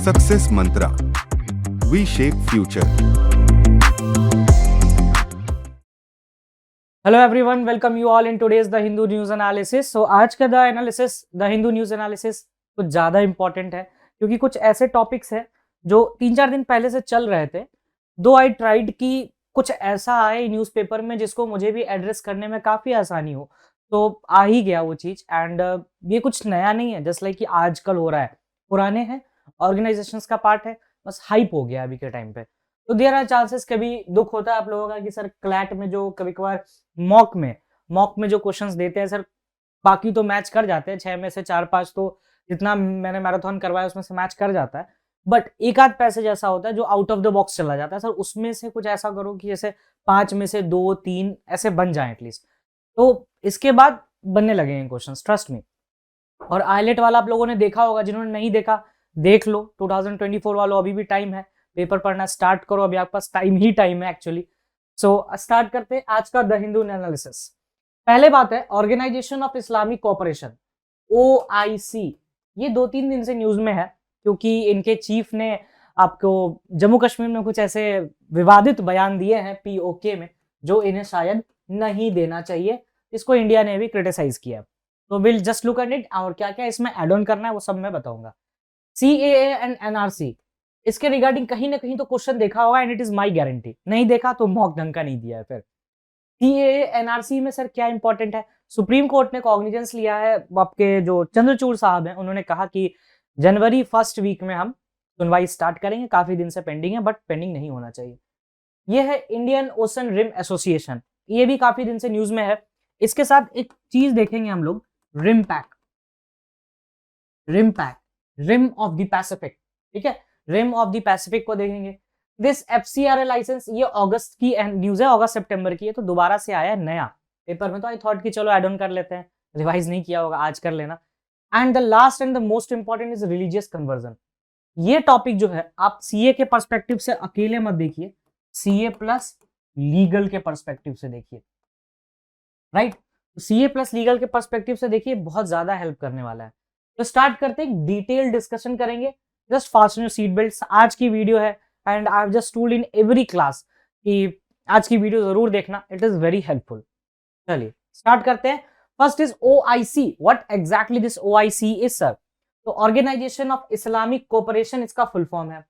Success mantra, we shape future. Hello everyone, welcome you all in today's the Hindu news analysis. So आज का the Hindu news analysis कुछ ज्यादा important है क्योंकि कुछ ऐसे टॉपिक्स हैं जो 3-4 दिन पहले से चल रहे थे। दो आई ट्राइड कि कुछ ऐसा आए न्यूज़पेपर में जिसको मुझे भी एड्रेस करने में काफी आसानी हो, तो आ ही गया वो चीज। एंड ये कुछ नया नहीं है, जस्ट लाइक कि आजकल हो रहा है, पुराने हैं, ऑर्गेनाइजेशंस का पार्ट है, बस हाइप हो गया अभी के टाइम पे। तो देयर आर चांसेस, कभी दुख होता है आप लोगों का कि सर क्लैट में जो कभी कभार मॉक में जो क्वेश्चंस देते हैं सर, बाकी तो मैच कर जाते हैं, 6 में से 4-5 तो जितना मैंने मैराथन करवाया उसमें से मैच कर जाता है, बट एक आध पैसेज ऐसा होता है जो आउट ऑफ द बॉक्स चला जाता है। सर उसमें से कुछ ऐसा करो कि जैसे 5 में से 2-3 ऐसे बन जाए एटलीस्ट, तो इसके बाद बनने लगेंगे क्वेश्चंस, ट्रस्ट मी। और आईलेट वाला आप लोगों ने देखा होगा, जिन्होंने नहीं देखा देख लो, 2024 वालों अभी भी टाइम है, पेपर पढ़ना स्टार्ट करो, अभी आपके पास टाइम ही टाइम है एक्चुअली। सो स्टार्ट करते हैं आज का द हिंदू एनालिसिस। पहले बात है organisation of Islamic cooperation, OIC। ये 2-3 दिन से न्यूज में है क्योंकि इनके चीफ ने आपको जम्मू कश्मीर में कुछ ऐसे विवादित बयान दिए हैं POK में, जो इन्हें शायद नहीं देना चाहिए। इसको इंडिया ने भी क्रिटिसाइज किया। तो will just look at it, और क्या क्या इसमें एड ऑन करना है वो सब मैं बताऊंगा। CAA एंड NRC, इसके रिगार्डिंग कहीं ना कहीं तो क्वेश्चन देखा होगा, and it is my guarantee. नहीं देखा तो मॉक ढंग का नहीं दिया है। फिर CAA NRC में सर क्या इंपॉर्टेंट है, सुप्रीम कोर्ट ने कॉग्निजेंस लिया है, आपके जो चंद्रचूड़ साहब हैं उन्होंने कहा कि जनवरी फर्स्ट वीक में हम सुनवाई स्टार्ट करेंगे, काफी दिन से पेंडिंग है बट पेंडिंग नहीं होना चाहिए। ये है इंडियन ओशन रिम एसोसिएशन, ये भी काफी दिन से न्यूज में है। इसके साथ एक चीज देखेंगे हम लोग, रिम ऑफ द पैसिफिक, ठीक है, रिम ऑफ द पैसिफिक को देखेंगे। दिस FCRA लाइसेंस, ये अगस्त की न्यूज है, अगस्त सितंबर की है, तो दोबारा से आया नया पेपर में, तो आई थॉट कि चलो एड ऑन कर लेते हैं, रिवाइज नहीं किया होगा, आज कर लेना। And the last and the most important is religious conversion. ये टॉपिक जो है आप CA के पर्सपेक्टिव से अकेले मत देखिए, CA प्लस लीगल के पर्सपेक्टिव से देखिए, राइट। CA प्लस लीगल के पर्सपेक्टिव से देखिए, बहुत ज्यादा हेल्प करने वाला है। तो स्टार्ट करते हैं, डिटेल डिस्कशन करेंगे। Just fasten your seat belt, आज की वीडियो है and I have just told in every class कि आज की वीडियो जरूर देखना, इट इज वेरी हेल्पफुल। चलिए स्टार्ट करते हैं। First is OIC। What exactly this OIC is sir? तो ऑर्गेनाइजेशन ऑफ इस्लामिक कोऑपरेशन इसका फुल फॉर्म है,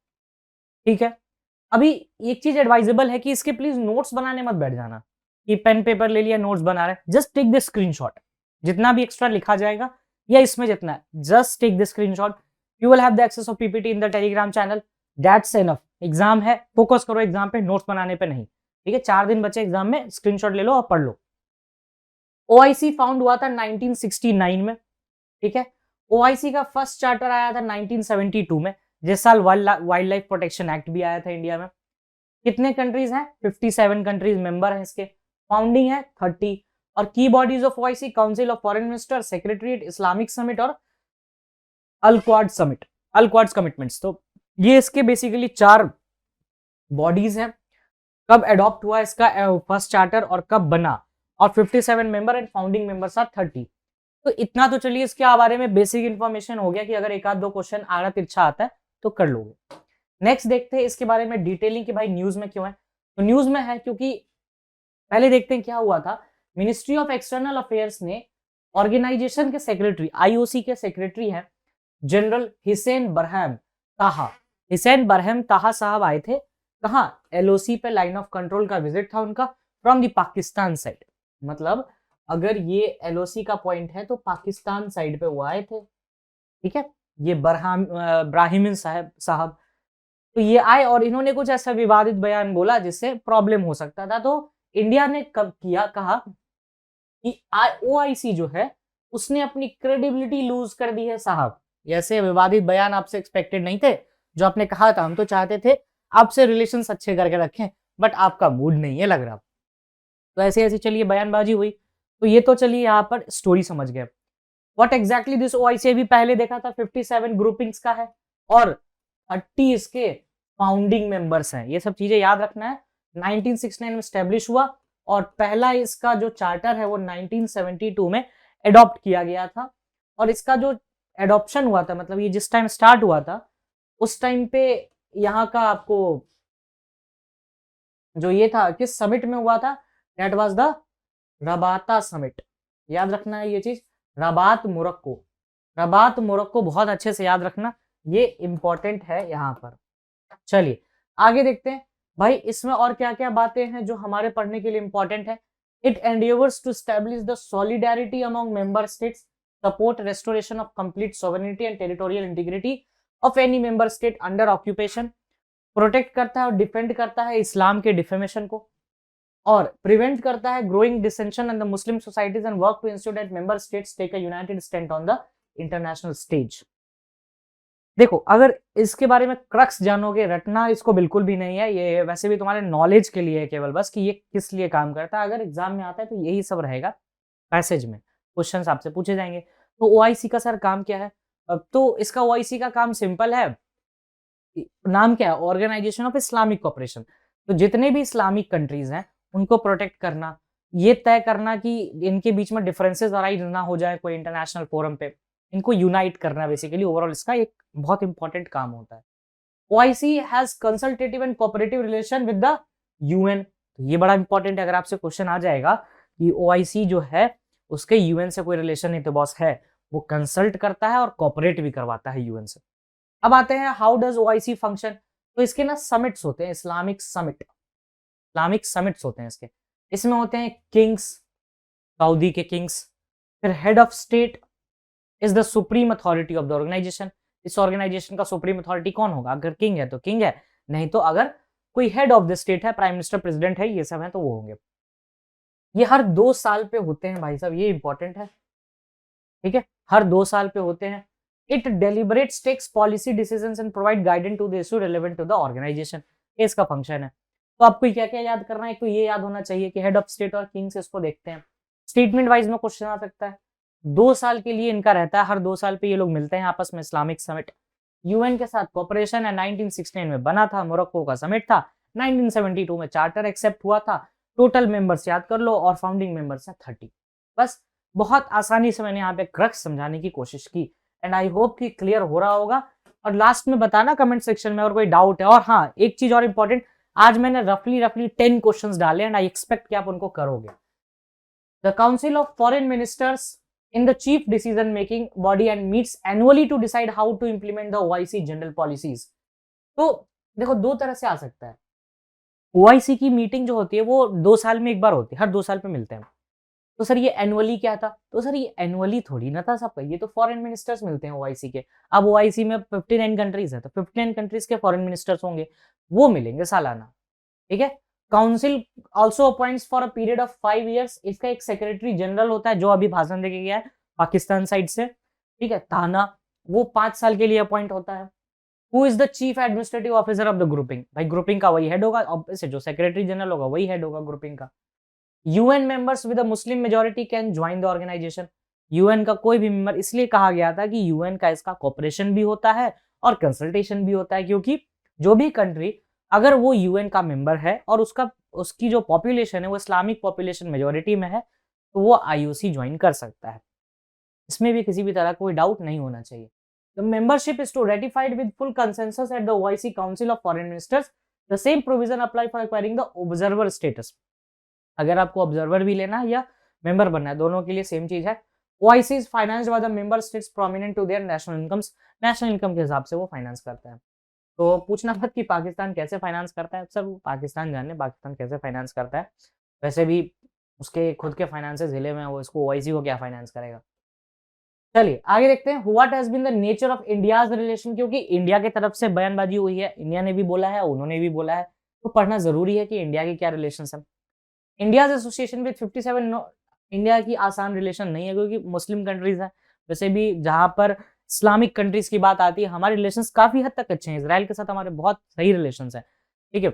ठीक है। अभी एक चीज एडवाइजेबल है कि इसके प्लीज नोट्स बनाने मत बैठ जाना कि पेन पेपर ले लिया नोट्स बना रहे, जस्ट टेक द स्क्रीनशॉट। जितना भी एक्स्ट्रा लिखा जाएगा या इसमें जितना है, just take the screenshot. You will have the access of PPT in the Telegram channel, that's enough. Exam है, फोकस करो एग्जाम पे, नोट्स बनाने पे नहीं, ठीक है। 4 दिन बचे एग्जाम में, स्क्रीनशॉट ले लो और पढ़ लो। OIC फाउंड हुआ था 1969 में, ठीक है। OIC का फर्स्ट चार्टर आया था 1972 में, जिस साल वाइल्ड लाइफ प्रोटेक्शन एक्ट भी आया था इंडिया में। कितने कंट्रीज हैं? 57 कंट्रीज मेंबर हैं इसके। फाउंडिंग है 30। और की bodies of OIC, council of foreign minister, secretariat, Islamic summit और अल क्वाड कमिटमेंट्स। तो ये इसके बेसिकली 4 बॉडीज हैं। कब एडॉप्ट हुआ इसका फर्स्ट चार्टर और कब बना, और 57 member and founding members are 30। तो इतना तो चलिए इसके बारे में बेसिक इंफॉर्मेशन हो गया कि अगर एक आध दो क्वेश्चन आड़ा तिरछा आता है तो कर लोगे। नेक्स्ट देखते हैं इसके बारे में डिटेलिंग कि भाई न्यूज में क्यों है। तो न्यूज में है क्योंकि पहले देखते हैं क्या हुआ था। मिनिस्ट्री ऑफ एक्सटर्नल अफेयर्स ने ऑर्गेनाइजेशन के सेक्रेटरी, IOC के सेक्रेटरी हैं जनरल हिसैन बरहम ताहा साहब आए थे। कहाँ? LOC पे, लाइन ऑफ कंट्रोल का विजिट था उनका, फ्रॉम द पाकिस्तान साइड। मतलब अगर ये LOC का पॉइंट है तो पाकिस्तान साइड पे वो आए थे, ठीक है। ये ब्राहिमिन साहब तो ये आए और इन्होंने कुछ ऐसा विवादित बयान बोला जिससे प्रॉब्लम हो सकता था। तो इंडिया ने कब किया, कहा कि OIC जो है उसने अपनी क्रेडिबिलिटी लूज कर दी है साहब। ऐसे विवादित बयान आपसे एक्सपेक्टेड नहीं थे, जो आपने कहा था। हम तो चाहते थे आपसे रिलेशंस अच्छे करके रखें, बट आपका मूड नहीं है लग रहा। तो ऐसे ऐसे चलिए बयानबाजी हुई। तो ये तो चलिए यहाँ पर स्टोरी समझ गए। व्हाट एग्जैक्टली दिस OIC भी पहले देखा था, 57 ग्रुपिंग्स का है और 30 इसके फाउंडिंग मेंबर्स हैं। ये सब चीजें याद रखना है। 1969 में स्टैब्लिश हुआ और पहला इसका जो चार्टर है वो 1972 में एडॉप्ट किया गया था। और इसका जो एडॉप्शन हुआ था, मतलब ये जिस टाइम स्टार्ट हुआ था उस टाइम पे यहाँ का आपको जो ये था किस समिट में हुआ था, दैट वाज द रबाता समिट। याद रखना है ये चीज, रबात मोरक्को, रबात मोरक्को बहुत अच्छे से याद रखना, ये इंपॉर्टेंट है यहाँ पर। चलिए आगे देखते हैं भाई, इसमें और क्या क्या बातें हैं जो हमारे पढ़ने के लिए इंपॉर्टेंट है। It endeavours to establish the solidarity among member states, support restoration of complete sovereignty and territorial integrity of any member state under occupation, protect करता है और डिफेंड करता है इस्लाम के डिफेमेशन को, और प्रिवेंट करता है growing dissension in the Muslim societies and work to ensure that member states take a united stand on the international stage. देखो अगर इसके बारे में क्रक्स जानोगे, रटना इसको बिल्कुल भी नहीं है, ये वैसे भी तुम्हारे नॉलेज के लिए है केवल बस कि ये किस लिए काम करता है। अगर एग्जाम में आता है तो यही सब रहेगा, पैसेज में क्वेश्चंस आपसे पूछे जाएंगे। तो ओआईसी का सर काम क्या है? तो इसका ओआईसी का काम सिंपल है, नाम क्या है, ऑर्गेनाइजेशन ऑफ इस्लामिक कोऑपरेशन। तो जितने भी इस्लामिक कंट्रीज हैं उनको प्रोटेक्ट करना, ये तय करना कि इनके बीच में डिफरेंसेस अराइज ना हो जाए कोई इंटरनेशनल फोरम पे, इनको यूनाइट करना बेसिकली ओवरऑल इसका एक बहुत इंपॉर्टेंट काम होता है। OIC has consultative and cooperative relation with the UN. तो ये बड़ा इंपॉर्टेंट है, अगर आपसे क्वेश्चन आ जाएगा कि ओआईसी जो है उसके यूएन से कोई रिलेशन नहीं, तो बॉस है वो कंसल्ट करता है और कोऑपरेट भी करवाता है यूएन से। अब आते हैं हाउ डज ओआईसी फंक्शन। तो इसके ना समिट्स होते हैं, इस्लामिक समिट, इस्लामिक समिट्स होते हैं इसके। इसमें होते हैं किंग्स, सऊदी के किंग्स, फिर head of state is the supreme authority of the organisation. इस ऑर्गेनाइजेशन का सुप्रीम अथॉरिटी कौन होगा? अगर किंग है तो किंग है, नहीं तो अगर कोई हेड ऑफ द स्टेट है, प्राइम मिनिस्टर, प्रेसिडेंट है, ये सब है तो वो होंगे। ये हर 2 साल पे होते हैं भाई साहब, ये इंपॉर्टेंट है, ठीक है, हर 2 साल पे होते हैं। It deliberates tax policy decisions and provide guidance to the issue relevant to the organisation. ये इसका फंक्शन है। तो आपको क्या क्या याद करना है? तो ये याद होना चाहिए कि हेड ऑफ स्टेट और किंग्स, इसको देखते हैं। स्टेटमेंट वाइज में क्वेश्चन आ सकता है। 2 साल के लिए इनका रहता है, हर 2 साल पे ये लोग मिलते हैं आपस में, इस्लामिक समिट। यूएन के साथ कॉपरेशन है, 1969 में बना था, मोरक्को का समिट था, 1972 में चार्टर एक्सेप्ट हुआ था। टोटल मेंबर्स याद कर लो और फाउंडिंग मेंबर्स है 30। बस बहुत आसानी से मैंने यहाँ पे क्रक्स समझाने की कोशिश की एंड आई होप कि क्लियर हो रहा होगा। और लास्ट में बताना कमेंट सेक्शन में अगर कोई डाउट है। और हाँ, एक चीज और इंपॉर्टेंट, आज मैंने रफली 10 क्वेश्चंस डाले एंड आई एक्सपेक्ट कि आप उनको करोगे। The council of foreign ministers in the chief decision making body and meets annually to decide how to implement the OIC general policies। तो देखो 2 तरह से आ सकता है। OIC की मीटिंग जो होती है वो 2 साल में एक बार होती है, हर 2 साल पे मिलते हैं। तो सर ये एनुअली क्या था? तो सर ये एनुअली थोड़ी ना था सबका, ये तो फॉरेन मिनिस्टर्स मिलते हैं OIC के। अब OIC में 59 कंट्रीज है तो 59 कंट्रीज के फॉरेन मिनिस्टर्स होंगे, वो मिलेंगे सालाना, ठीक है। Council also appoints for a period of 5 years. इसका एक सेक्रेटरी जनरल होता है जो अभी भाषण देके गया है पाकिस्तान साइड से, ठीक है, ताना, वो 5 साल के लिए अपॉइंट होता है। Who is the chief administrative officer of the grouping? भाई ग्रुपिंग का वही हेड होगा, ऑब्वियसली जो सेक्रेटरी जनरल होगा वही हेड होगा ग्रुपिंग का। UN members with a Muslim majority can join the organisation. UN का कोई भी मेंबर, इसलिए कहा गया था कि यूएन का इसका कॉपरेशन भी होता है और कंसल्टेशन भी होता है, क्योंकि जो भी कंट्री अगर वो यूएन का मेंबर है और उसकी जो पॉपुलेशन है वो इस्लामिक पॉपुलेशन मेजॉरिटी में है तो वो आईओसी ज्वाइन कर सकता है। इसमें भी किसी भी तरह कोई डाउट नहीं होना चाहिए। The membership is to ratified with full consensus at the OIC council of foreign ministers. The same provision apply for acquiring the observer status. अगर आपको ऑब्जर्वर भी लेना है या मेंबर बनना है, दोनों के लिए सेम चीज है। OIC is financed by the member states prominent to their national incomes. National income के हिसाब से वो फाइनेंस करता है। तो पूछना मत कि पाकिस्तान कैसे फाइनेंस करता है, सर वो पाकिस्तान जाने पाकिस्तान कैसे फाइनेंस करता है, वैसे भी उसके खुद के फाइनेंसेस हिले में, वो इसको ओआईसी को क्या फाइनेंस करेगा। चलिए आगे देखते हैं, what has been the nature of India's relation. क्योंकि इंडिया की तरफ से बयानबाजी हुई है, इंडिया ने भी बोला है, उन्होंने भी बोला है, तो पढ़ना जरूरी है कि इंडिया के क्या रिलेशन है। इंडियाज एसोसिएशन विद 57, इंडिया की आसान रिलेशन नहीं है क्योंकि मुस्लिम कंट्रीज है। वैसे भी जहां पर इस्लामिक कंट्रीज की बात आती है, हमारे रिलेशंस काफी हद तक अच्छे हैं, इसराइल के साथ हमारे बहुत सही रिलेशंस हैं, ठीक है।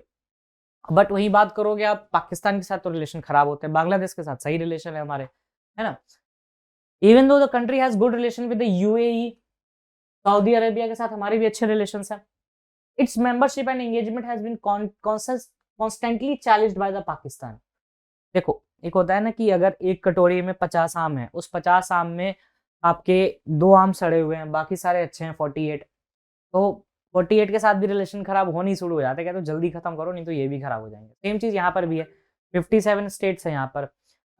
बट वही बात करोगे आप पाकिस्तान के साथ तो रिलेशन खराब होते हैं, बांग्लादेश के साथ सही रिलेशन है हमारे, है ना। Even though the country has good relation with the UAE, Saudi Arabia के साथ हमारे भी अच्छे रिलेशंस हैं। Its membership and engagement has been constantly challenged by the Pakistan. देखो एक होता है ना कि अगर एक कटोरी में 50 आम है, उस 50 आम में आपके 2 आम सड़े हुए हैं, बाकी सारे अच्छे हैं 48, तो 48 के साथ भी रिलेशन खराब होने ही शुरू हो जाते हैं, कहते तो जल्दी खत्म करो नहीं तो ये भी खराब हो जाएंगे। सेम चीज यहाँ पर भी है, 57 स्टेट्स है यहाँ पर।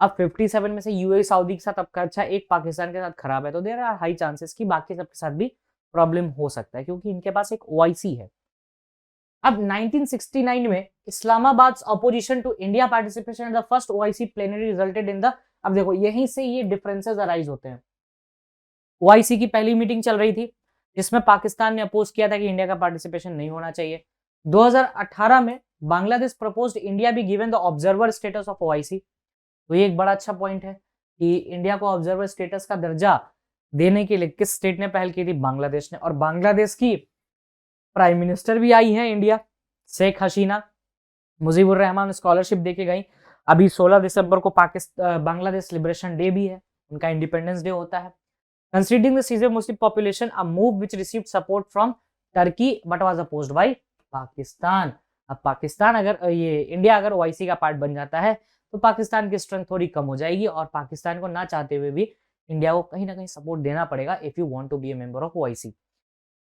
अब 57 में से यूएई सऊदी के साथ आपका अच्छा एक पाकिस्तान के साथ खराब है, तो देयर आर हाई चांसेस कि बाकी सबके साथ भी प्रॉब्लम हो सकता है, क्योंकि इनके पास एक ओआईसी है। अब 1969 में Islamabad opposition to India participation in the first OIC plenary resulted in the, अब देखो यहीं से ये डिफरेंसेस अराइज होते हैं। ओआईसी की पहली मीटिंग चल रही थी जिसमें पाकिस्तान ने अपोज किया था कि इंडिया का पार्टिसिपेशन नहीं होना चाहिए। 2018 में Bangladesh proposed India be given the observer status of OIC, तो ये एक बड़ा अच्छा पॉइंट है कि इंडिया को ऑब्जर्वर स्टेटस का दर्जा देने के लिए किस स्टेट ने पहल की थी? बांग्लादेश ने। और बांग्लादेश की प्राइम मिनिस्टर भी आई है इंडिया, शेख हसीना मुजीबुर रहमान स्कॉलरशिप देके गई। अभी 16 दिसंबर को बांग्लादेश लिबरेशन डे भी है, उनका इंडिपेंडेंस डे होता है। Considering the size of Muslim population, a move which received support from Turkey but was opposed by Pakistan. अब पाकिस्तान अगर ये इंडिया अगर ओआईसी का पार्ट बन जाता है तो पाकिस्तान की स्ट्रेंथ थोड़ी कम हो जाएगी और पाकिस्तान को ना चाहते हुए भी इंडिया को कहीं ना कहीं सपोर्ट देना पड़ेगा if you want to be a member of OIC.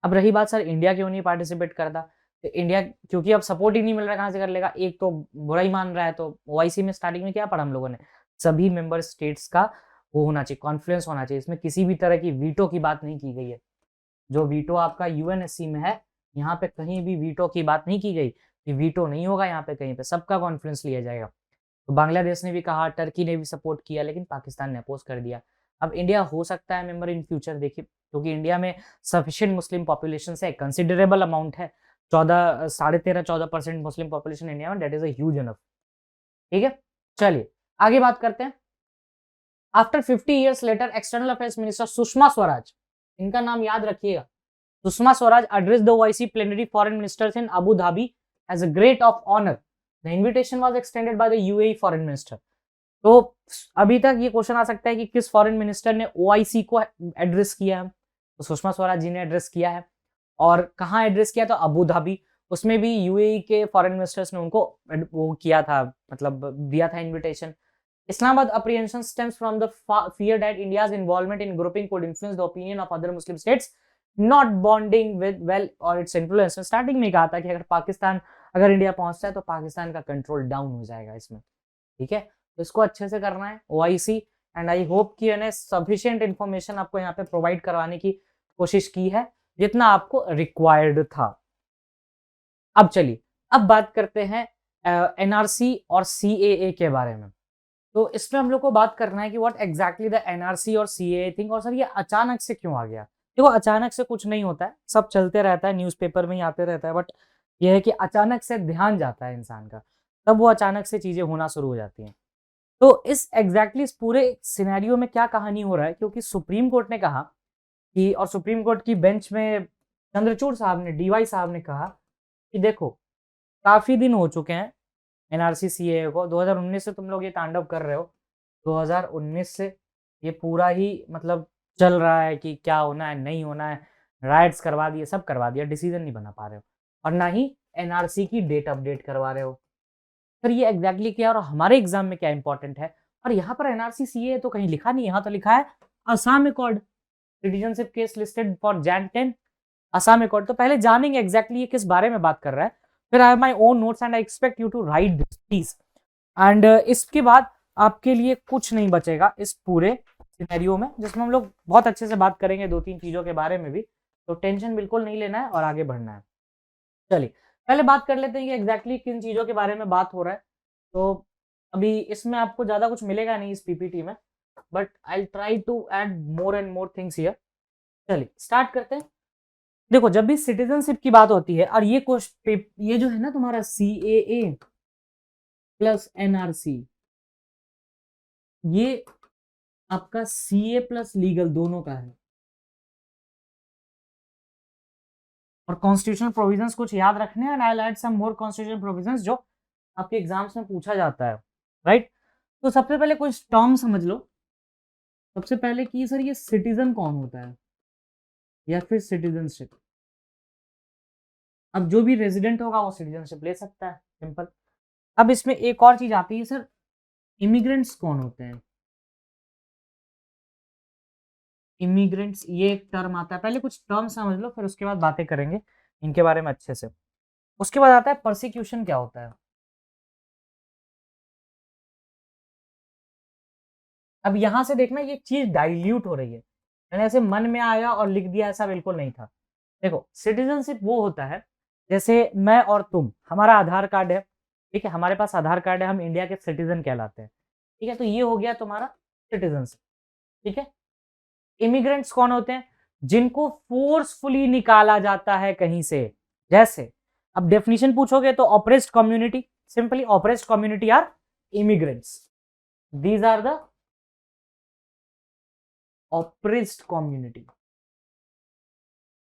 अब रही बात सर इंडिया क्यों नहीं पार्टिसिपेट करता, तो इंडिया क्योंकि अब सपोर्ट ही नहीं मिल रहा, कहाँ से कर लेगा? एक तो बुरा ही मान रहा है, तो ओआईसी में स्टार्टिंग में क्या पढ़ा हम लोगों ने? सभी मेंबर स्टेट्स का वो होना चाहिए, कॉन्फ्लुएंस होना चाहिए, इसमें किसी भी तरह की वीटो की बात नहीं की गई है। जो वीटो आपका यूएनएससी में है, यहाँ पे कहीं भी वीटो की बात नहीं की गई कि वीटो नहीं होगा यहाँ पे, कहीं पे सबका कॉन्फ्लुएंस लिया जाएगा। तो बांग्लादेश ने भी कहा, टर्की ने भी सपोर्ट किया, लेकिन पाकिस्तान ने अपोज कर दिया। अब इंडिया हो सकता है मेंबर इन फ्यूचर, देखिए क्योंकि इंडिया में सफिशिएंट मुस्लिम पॉपुलेशन है, कंसिडरेबल अमाउंट है, 13.5-14% मुस्लिम पॉपुलेशन इंडिया में, that is a huge enough. ठीक है, चलिए आगे बात करते हैं। After 50 years later, external affairs minister Sushma Swaraj, इनका नाम याद रखिएगा, Sushma Swaraj address the OIC plenary foreign ministers in Abu Dhabi as a great of honour. The invitation was extended by the UAE foreign minister. तो अभी तक ये क्वेश्चन आ सकता है कि किस फॉरेन मिनिस्टर ने ओआईसी को एड्रेस किया है, तो सुषमा स्वराज जी ने एड्रेस किया है। और कहाँ एड्रेस किया? तो अबू धाबी, उसमें भी यूएई के फॉरेन मिनिस्टर्स ने उनको वो किया था, मतलब दिया था invitation. Islamabad apprehension stems from the fear that India's involvement in grouping could influence the opinion of other Muslim states not bonding with well or its influence। Starting में कहा था कि अगर इंडिया पहुंचता है तो पाकिस्तान का कंट्रोल डाउन हो जाएगा इसमें। ठीक है, तो इसको अच्छे से करना है ओआईसी, एंड आई होप कि मैंने सफिशिएंट इन्फॉर्मेशन आपको यहाँ पे प्रोवाइड करवाने की कोशिश की है जितना आपको रिक्वायर्ड था। अब चलिए अब बात करते हैं एनआरसी और सीएए के बारे में। तो इसमें हम लोग को बात करना है कि व्हाट एग्जैक्टली द एनआरसी और सीएए थिंग, और सर ये अचानक से क्यों आ गया? देखो अचानक से कुछ नहीं होता है, सब चलते रहता है, न्यूज़पेपर में ही आते रहता है, बट ये है कि अचानक से ध्यान जाता है इंसान का, तब वो अचानक से चीजें होना शुरू हो जाती हैं। तो इस एग्जैक्टली इस पूरे सिनेरियो में क्या कहानी हो रहा है, क्योंकि सुप्रीम कोर्ट ने कहा कि, और सुप्रीम कोर्ट की बेंच में चंद्रचूड़ साहब ने, डीवाई साहब ने कहा कि देखो काफी दिन हो चुके हैं एनआरसी सीएए को, 2019 से तुम लोग ये तांडव कर रहे हो, 2019 से ये पूरा ही मतलब चल रहा है कि क्या होना है नहीं होना है, राइट्स करवा दिए, सब करवा दिया, डिसीजन नहीं बना पा रहे हो, और ना ही एनआरसी की डेट अपडेट करवा रहे हो। फिर ये एग्जैक्टली क्या और हमारे एग्जाम में क्या इंपॉर्टेंट है? और यहाँ पर एनआरसी सीएए तो कहीं लिखा नहीं, यहाँ तो लिखा है Assam accord, citizenship case listed for Jan 10 Assam accord. तो पहले जानेंगे एग्जैक्टली ये किस बारे में बात कर रहा है, फिर I have my own notes and I expect you to write this please. And इसके बाद आपके लिए कुछ नहीं बचेगा इस पूरे सिनेरियो में, जिसमें हम लोग बहुत अच्छे से बात करेंगे 2-3 चीजों के बारे में भी, तो टेंशन बिल्कुल नहीं लेना है और आगे बढ़ना है। चलिए पहले बात कर लेते हैं कि एग्जैक्टली किन चीजों के बारे में बात हो रहा है। तो अभी इसमें आपको ज्यादा कुछ मिलेगा नहीं इस पीपीटी में, but I try to add more and more things here. चलिए स्टार्ट करते हैं। देखो जब भी सिटीजनशिप की बात होती है, और ये जो है ना तुम्हारा सीएए प्लस एनआरसी, ये आपका सीए प्लस लीगल दोनों का है, और कॉन्स्टिट्यूशनल प्रोविजंस कुछ याद रखने हैं, and I will add some more constitutional provisions जो आपके एग्जाम्स में पूछा जाता है, राइट। तो सबसे पहले कुछ टर्म समझ लो। सबसे पहले कि सर ये सिटीजन कौन होता है या फिर सिटीजनशिप। अब जो भी रेजिडेंट होगा वो सिटीजनशिप ले सकता है, सिंपल। अब इसमें एक और चीज आती है सर, इमिग्रेंट्स कौन होते हैं। इमिग्रेंट्स ये एक टर्म आता है, पहले कुछ टर्म समझ लो फिर उसके बाद बातें करेंगे इनके बारे में अच्छे से। उसके बाद आता है परसिक्यूशन क्या होता है। अब यहां से देखना ये चीज डाइल्यूट हो रही है, मैंने ऐसे मन में आया और लिख दिया, ऐसा बिल्कुल नहीं था। देखो सिटीजनशिप वो होता है जैसे मैं और तुम, हमारा आधार कार्ड है, ठीक है, हमारे पास आधार कार्ड है, हम इंडिया के सिटीजन कहलाते हैं, ठीक है, तो ये हो गया तुम्हारा सिटीजनशिप, ठीक है। इमिग्रेंट्स कौन होते हैं? जिनको फोर्सफुली निकाला जाता है कहीं से, जैसे अब डेफिनेशन पूछोगे तो oppressed community, simply oppressed community are immigrants, these are the oppressed community.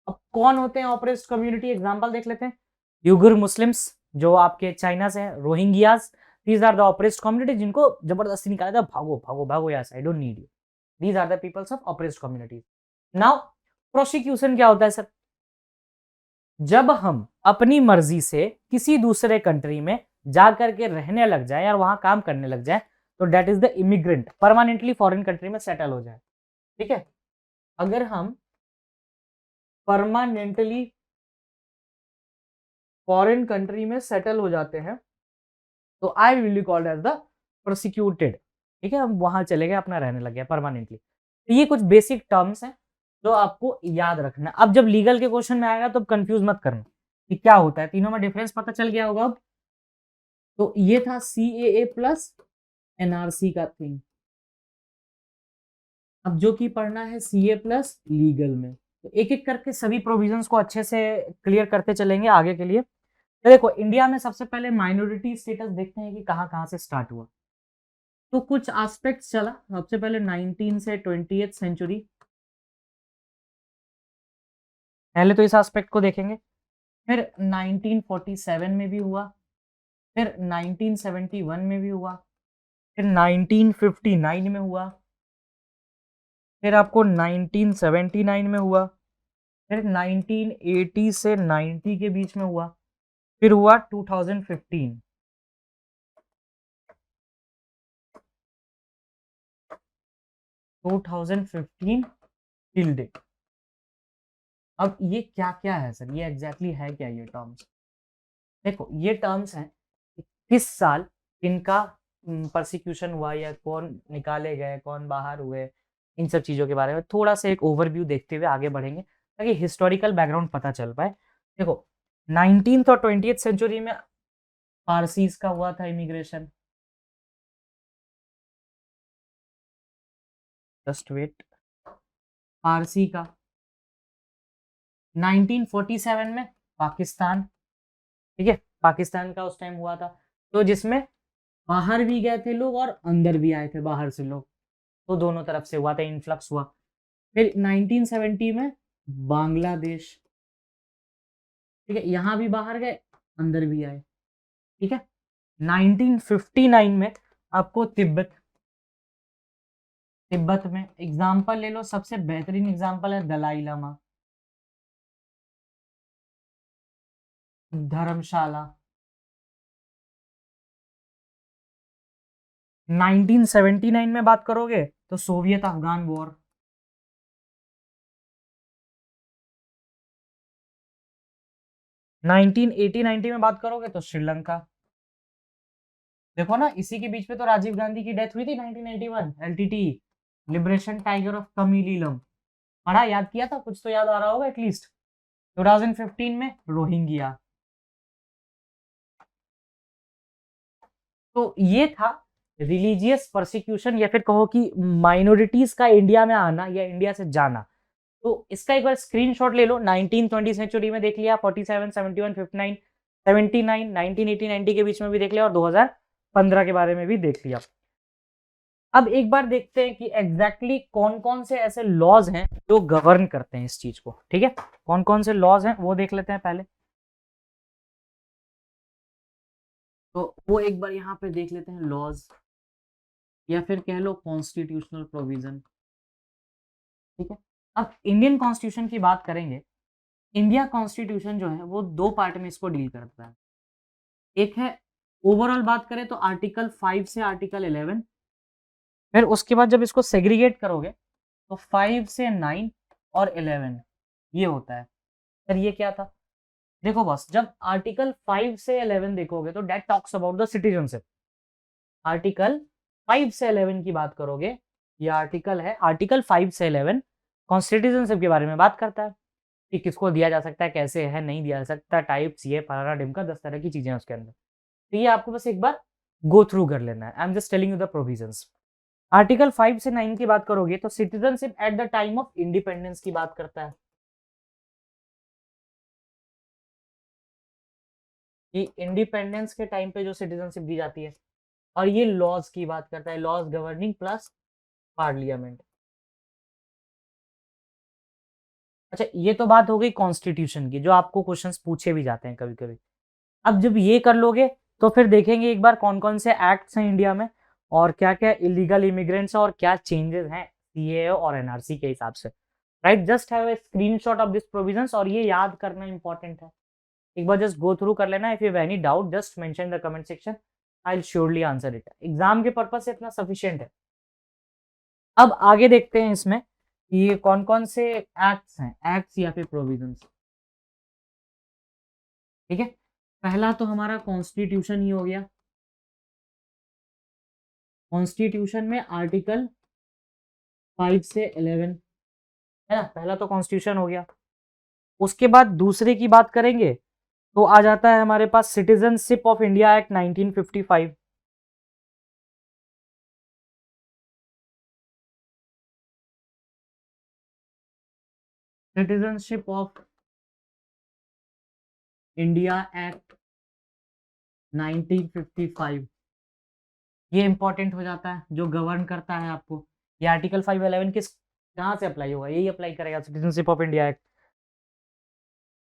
अब कौन होते हैं ऑपरेस्ड कम्युनिटी, एग्जांपल देख लेते हैं। यूगर मुस्लिम्स जो आपके चाइना से हैं, Rohingyas, these are the oppressed community, जिनको जबरदस्ती निकाला था, भागो भागो भागो yes, I don't need you, these are the peoples of oppressed communities. Now prosecution क्या होता है सर? जब हम अपनी मर्जी से किसी दूसरे कंट्री में जा करके रहने लग जाए या वहां काम करने लग जाए, तो that is the immigrant, permanently foreign country में सेटल हो जाए, ठीक है। अगर हम परमानेंटली फॉरेन कंट्री में सेटल हो जाते हैं तो I will be called as the prosecuted, ठीक है, हम वहां चले गए, अपना रहने लग गया परमानेंटली। तो ये कुछ बेसिक टर्म्स हैं जो आपको याद रखना। अब जब लीगल के क्वेश्चन में आएगा तो कंफ्यूज मत करना कि क्या होता है, तीनों में डिफरेंस पता चल गया होगा अब। तो ये था CAA प्लस NRC का थिंग। अब जो कि पढ़ना है CA प्लस लीगल में, तो एक एक करके सभी प्रोविजंस को अच्छे से क्लियर करते चलेंगे आगे के लिए। तो देखो इंडिया में सबसे पहले माइनॉरिटी स्टेटस देखते हैं कि कहाँ कहाँ से स्टार्ट हुआ। तो कुछ एस्पेक्ट्स चला, सबसे पहले 19 से 20th सेंचुरी, पहले तो इस एस्पेक्ट को देखेंगे। फिर 1947 में भी हुआ, फिर 1971 में भी हुआ, फिर 1959 में हुआ, फिर आपको 1979 में हुआ, फिर 1980 से 90 के बीच में हुआ, फिर हुआ 2015। Till date. अब ये क्या क्या है सर, ये एग्जैक्टली है क्या ये टर्म्स? देखो ये टर्म्स हैं किस साल इनका परसिक्यूशन हुआ या कौन निकाले गए, कौन बाहर हुए, इन सब चीजों के बारे में थोड़ा सा एक ओवरव्यू देखते हुए आगे बढ़ेंगे ताकि हिस्टोरिकल बैकग्राउंड पता चल पाए। देखो 19th और 20th सेंचुरी में पारसीज का हुआ था इमिग्रेशन, जस्ट वेट, पारसी का। 1947 में पाकिस्तान, ठीक है, पाकिस्तान का उस टाइम हुआ था, तो जिसमें बाहर भी गए थे लोग और अंदर भी आए थे बाहर से लोग, तो दोनों तरफ से हुआ था, इन्फ्लक्स हुआ। फिर 1970 में बांग्लादेश, ठीक है, यहां भी बाहर गए अंदर भी आए, ठीक है। 1959 में आपको तिब्बत, तिब्बत में एग्जाम्पल ले लो, सबसे बेहतरीन एग्जाम्पल है दलाई लामा, धर्मशाला। 1979 में बात करोगे तो सोवियत अफगान वॉर। 1980-90 में बात करोगे तो श्रीलंका। देखो ना इसी के बीच में तो राजीव गांधी की डेथ हुई थी 1991, LTT, लिबरेशन टाइगर ऑफ तमिलीलम, पढ़ा, याद किया था, कुछ तो याद आ रहा होगा एटलीस्ट। 2015 में रोहिंग्या। तो ये था रिलीजियस परसिक्यूशन या फिर कहो कि माइनॉरिटीज का इंडिया में आना या इंडिया से जाना। तो इसका एक बार स्क्रीनशॉट ले लो, 1920 सेंचुरी में देख लिया, 47, 71, 59, 79, 1980, 90 के बीच में भी देख लिया और 2015 के बारे में भी देख लिया। अब एक बार देखते हैं कि एग्जैक्टली कौन कौन से ऐसे लॉज हैं जो गवर्न करते हैं इस चीज को, ठीक है, कौन कौन से लॉज हैं वो देख लेते हैं पहले। तो वो एक बार यहाँ पे देख लेते हैं लॉज या फिर कह लो कॉन्स्टिट्यूशनल प्रोविजन, ठीक है। अब इंडियन कॉन्स्टिट्यूशन की बात करेंगे। इंडिया कॉन्स्टिट्यूशन जो है वो दो पार्ट में इसको डील करता है। एक है ओवरऑल बात करें तो आर्टिकल 5 से आर्टिकल 11, फिर उसके बाद जब इसको सेग्रीगेट करोगे तो 5 से 9 और 11 ये होता है। सर ये क्या था? देखो बॉस, जब आर्टिकल 5 से 11 देखोगे तो that talks about the citizenship. Article 5 से 11 की बात करोगे, ये आर्टिकल है, आर्टिकल 5 से 11 कॉन्स्टिट्यूशनशिप के बारे में बात करता है कि किसको दिया जा सकता है, कैसे है, नहीं दिया जा सकता, टाइप्स, ये फलाना ढिमका 10 तरह की चीजें हैं उसके अंदर। तो ये आपको बस एक बार गो थ्रू कर लेना है। I am just telling you the provisions. Article 5 से 9 की बात करोगे तो citizenship eight the time of independence की बात करता है कि इंडिपेंडेंस के टाइम पे जो सिटीजनशिप दी जाती है। और ये लॉज की बात करता है, लॉज गवर्निंग प्लस पार्लियामेंट। अच्छा, ये तो बात हो गई कॉन्स्टिट्यूशन की, जो आपको क्वेश्चंस पूछे भी जाते हैं कभी कभी। अब जब ये कर लोगे तो फिर देखेंगे एक बार कौन कौन से एक्ट्स हैं इंडिया में, और क्या क्या इलीगल इमिग्रेंट्स और क्या चेंजेस हैं सीएए और एनआरसी के हिसाब से। Right, just have a screenshot of this provisions, और ये याद करना इंपॉर्टेंट है। एक बार जस्ट गो थ्रू कर लेना। If you have any doubt just mention the comment section, I will surely answer it. Exam के पर्पज से इतना सफिशिएंट है। अब आगे देखते हैं इसमें कि ये कौन कौन से एक्ट्स हैं, एक्ट्स या फिर प्रोविजंस। ठीक है, पहला तो हमारा कॉन्स्टिट्यूशन ही हो गया। कॉन्स्टिट्यूशन में आर्टिकल 5 से 11 है ना, पहला तो कॉन्स्टिट्यूशन हो गया। उसके बाद दूसरे की बात करेंगे तो आ जाता है हमारे पास citizenship of India act 1955। Citizenship of India act 1955, ये इंपॉर्टेंट हो जाता है, जो गवर्न करता है आपको। ये आर्टिकल 511 किस कहाँ से अप्लाई होगा, यही अप्लाई करेगा सिटीजनशिप ऑफ इंडिया एक्ट।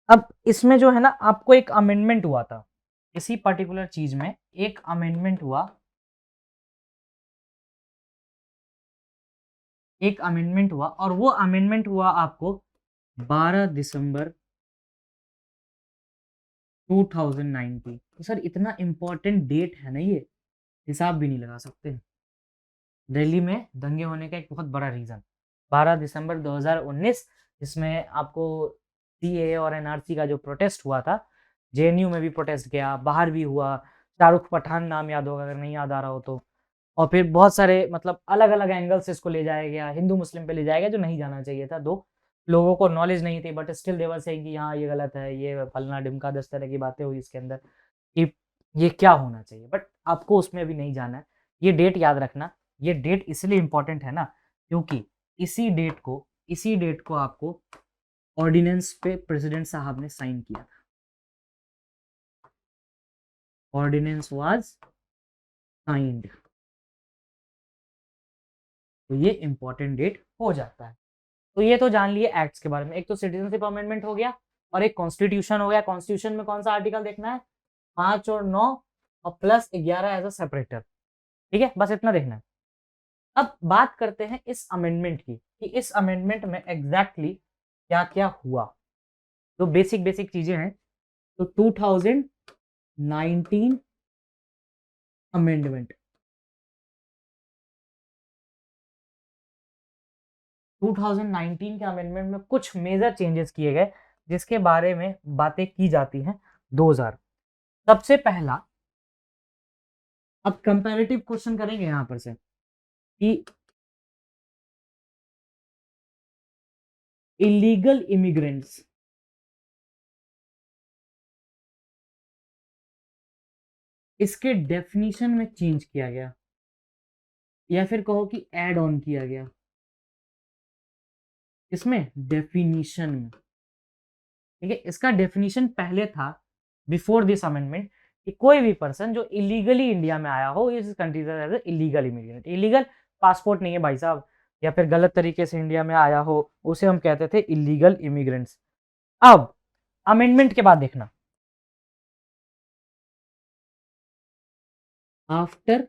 अब इसमें जो है ना, आपको एक अमेंडमेंट हुआ था इसी पर्टिकुलर चीज में, एक अमेंडमेंट हुआ, एक अमेंडमेंट हुआ, और वो अमेंडमेंट हुआ आपको 12 दिसंबर 2019। तो सर इतना इंपॉर्टेंट डेट है ना, ये हिसाब भी नहीं लगा सकते। दिल्ली में दंगे होने का एक बहुत बड़ा रीजन 12 दिसंबर 2019, जिसमें आपको सीएए और एनआरसी का जो प्रोटेस्ट हुआ था, जेएनयू में भी प्रोटेस्ट गया, बाहर भी हुआ। शाहरुख पठान नाम याद होगा अगर नहीं याद आ रहा हो तो। और फिर बहुत सारे मतलब अलग अलग एंगल से इसको ले जाया गया, हिंदू मुस्लिम पे ले जाया गया, जो नहीं जाना चाहिए था। दो लोगों को नॉलेज नहीं थी, बट स्टिल देवर से कि हाँ ये गलत है, ये फलना ढिमका 10 तरह की बातें हुई इसके अंदर कि ये क्या होना चाहिए, बट आपको उसमें अभी नहीं जाना है। ये डेट याद रखना। ये डेट इसलिए इंपॉर्टेंट है ना, क्योंकि इसी डेट को आपको ऑर्डिनेंस पे प्रेसिडेंट साहब ने साइन किया था। Ordinance was signed. तो ये इंपॉर्टेंट डेट हो जाता है। तो ये तो जान लिए एक्ट्स के बारे में। एक तो सिटीजनशिप अमेंडमेंट हो गया और एक कॉन्स्टिट्यूशन हो गया। कॉन्स्टिट्यूशन में कौन सा आर्टिकल देखना है, 5 और 9 और प्लस 11 एज अ सेपरेटर। ठीक है, बस इतना देखना है। अब बात करते हैं इस अमेंडमेंट की कि इस अमेंडमेंट में एग्जैक्टली क्या क्या हुआ। तो बेसिक बेसिक चीजें हैं। तो 2019 अमेंडमेंट, 2019 के अमेंडमेंट में कुछ मेजर चेंजेस किए गए, जिसके बारे में बातें की जाती हैं 2000। सबसे पहला, अब कंपैरेटिव क्वेश्चन करेंगे यहां पर से कि इलीगल इमिग्रेंट्स, इसके डेफिनेशन में चेंज किया गया, या फिर कहो कि ऐड ऑन किया गया। इसमें डेफिनेशन में, ठीक है, इसका डेफिनेशन पहले था बिफोर दिस अमेंडमेंट कि कोई भी पर्सन जो इलीगली इंडिया में आया हो is considered as illegal immigrant. Illegal passport नहीं है भाई साहब, या फिर गलत तरीके से इंडिया में आया हो, उसे हम कहते थे इलीगल इमिग्रेंट्स। अब अमेंडमेंट के बाद देखना, आफ्टर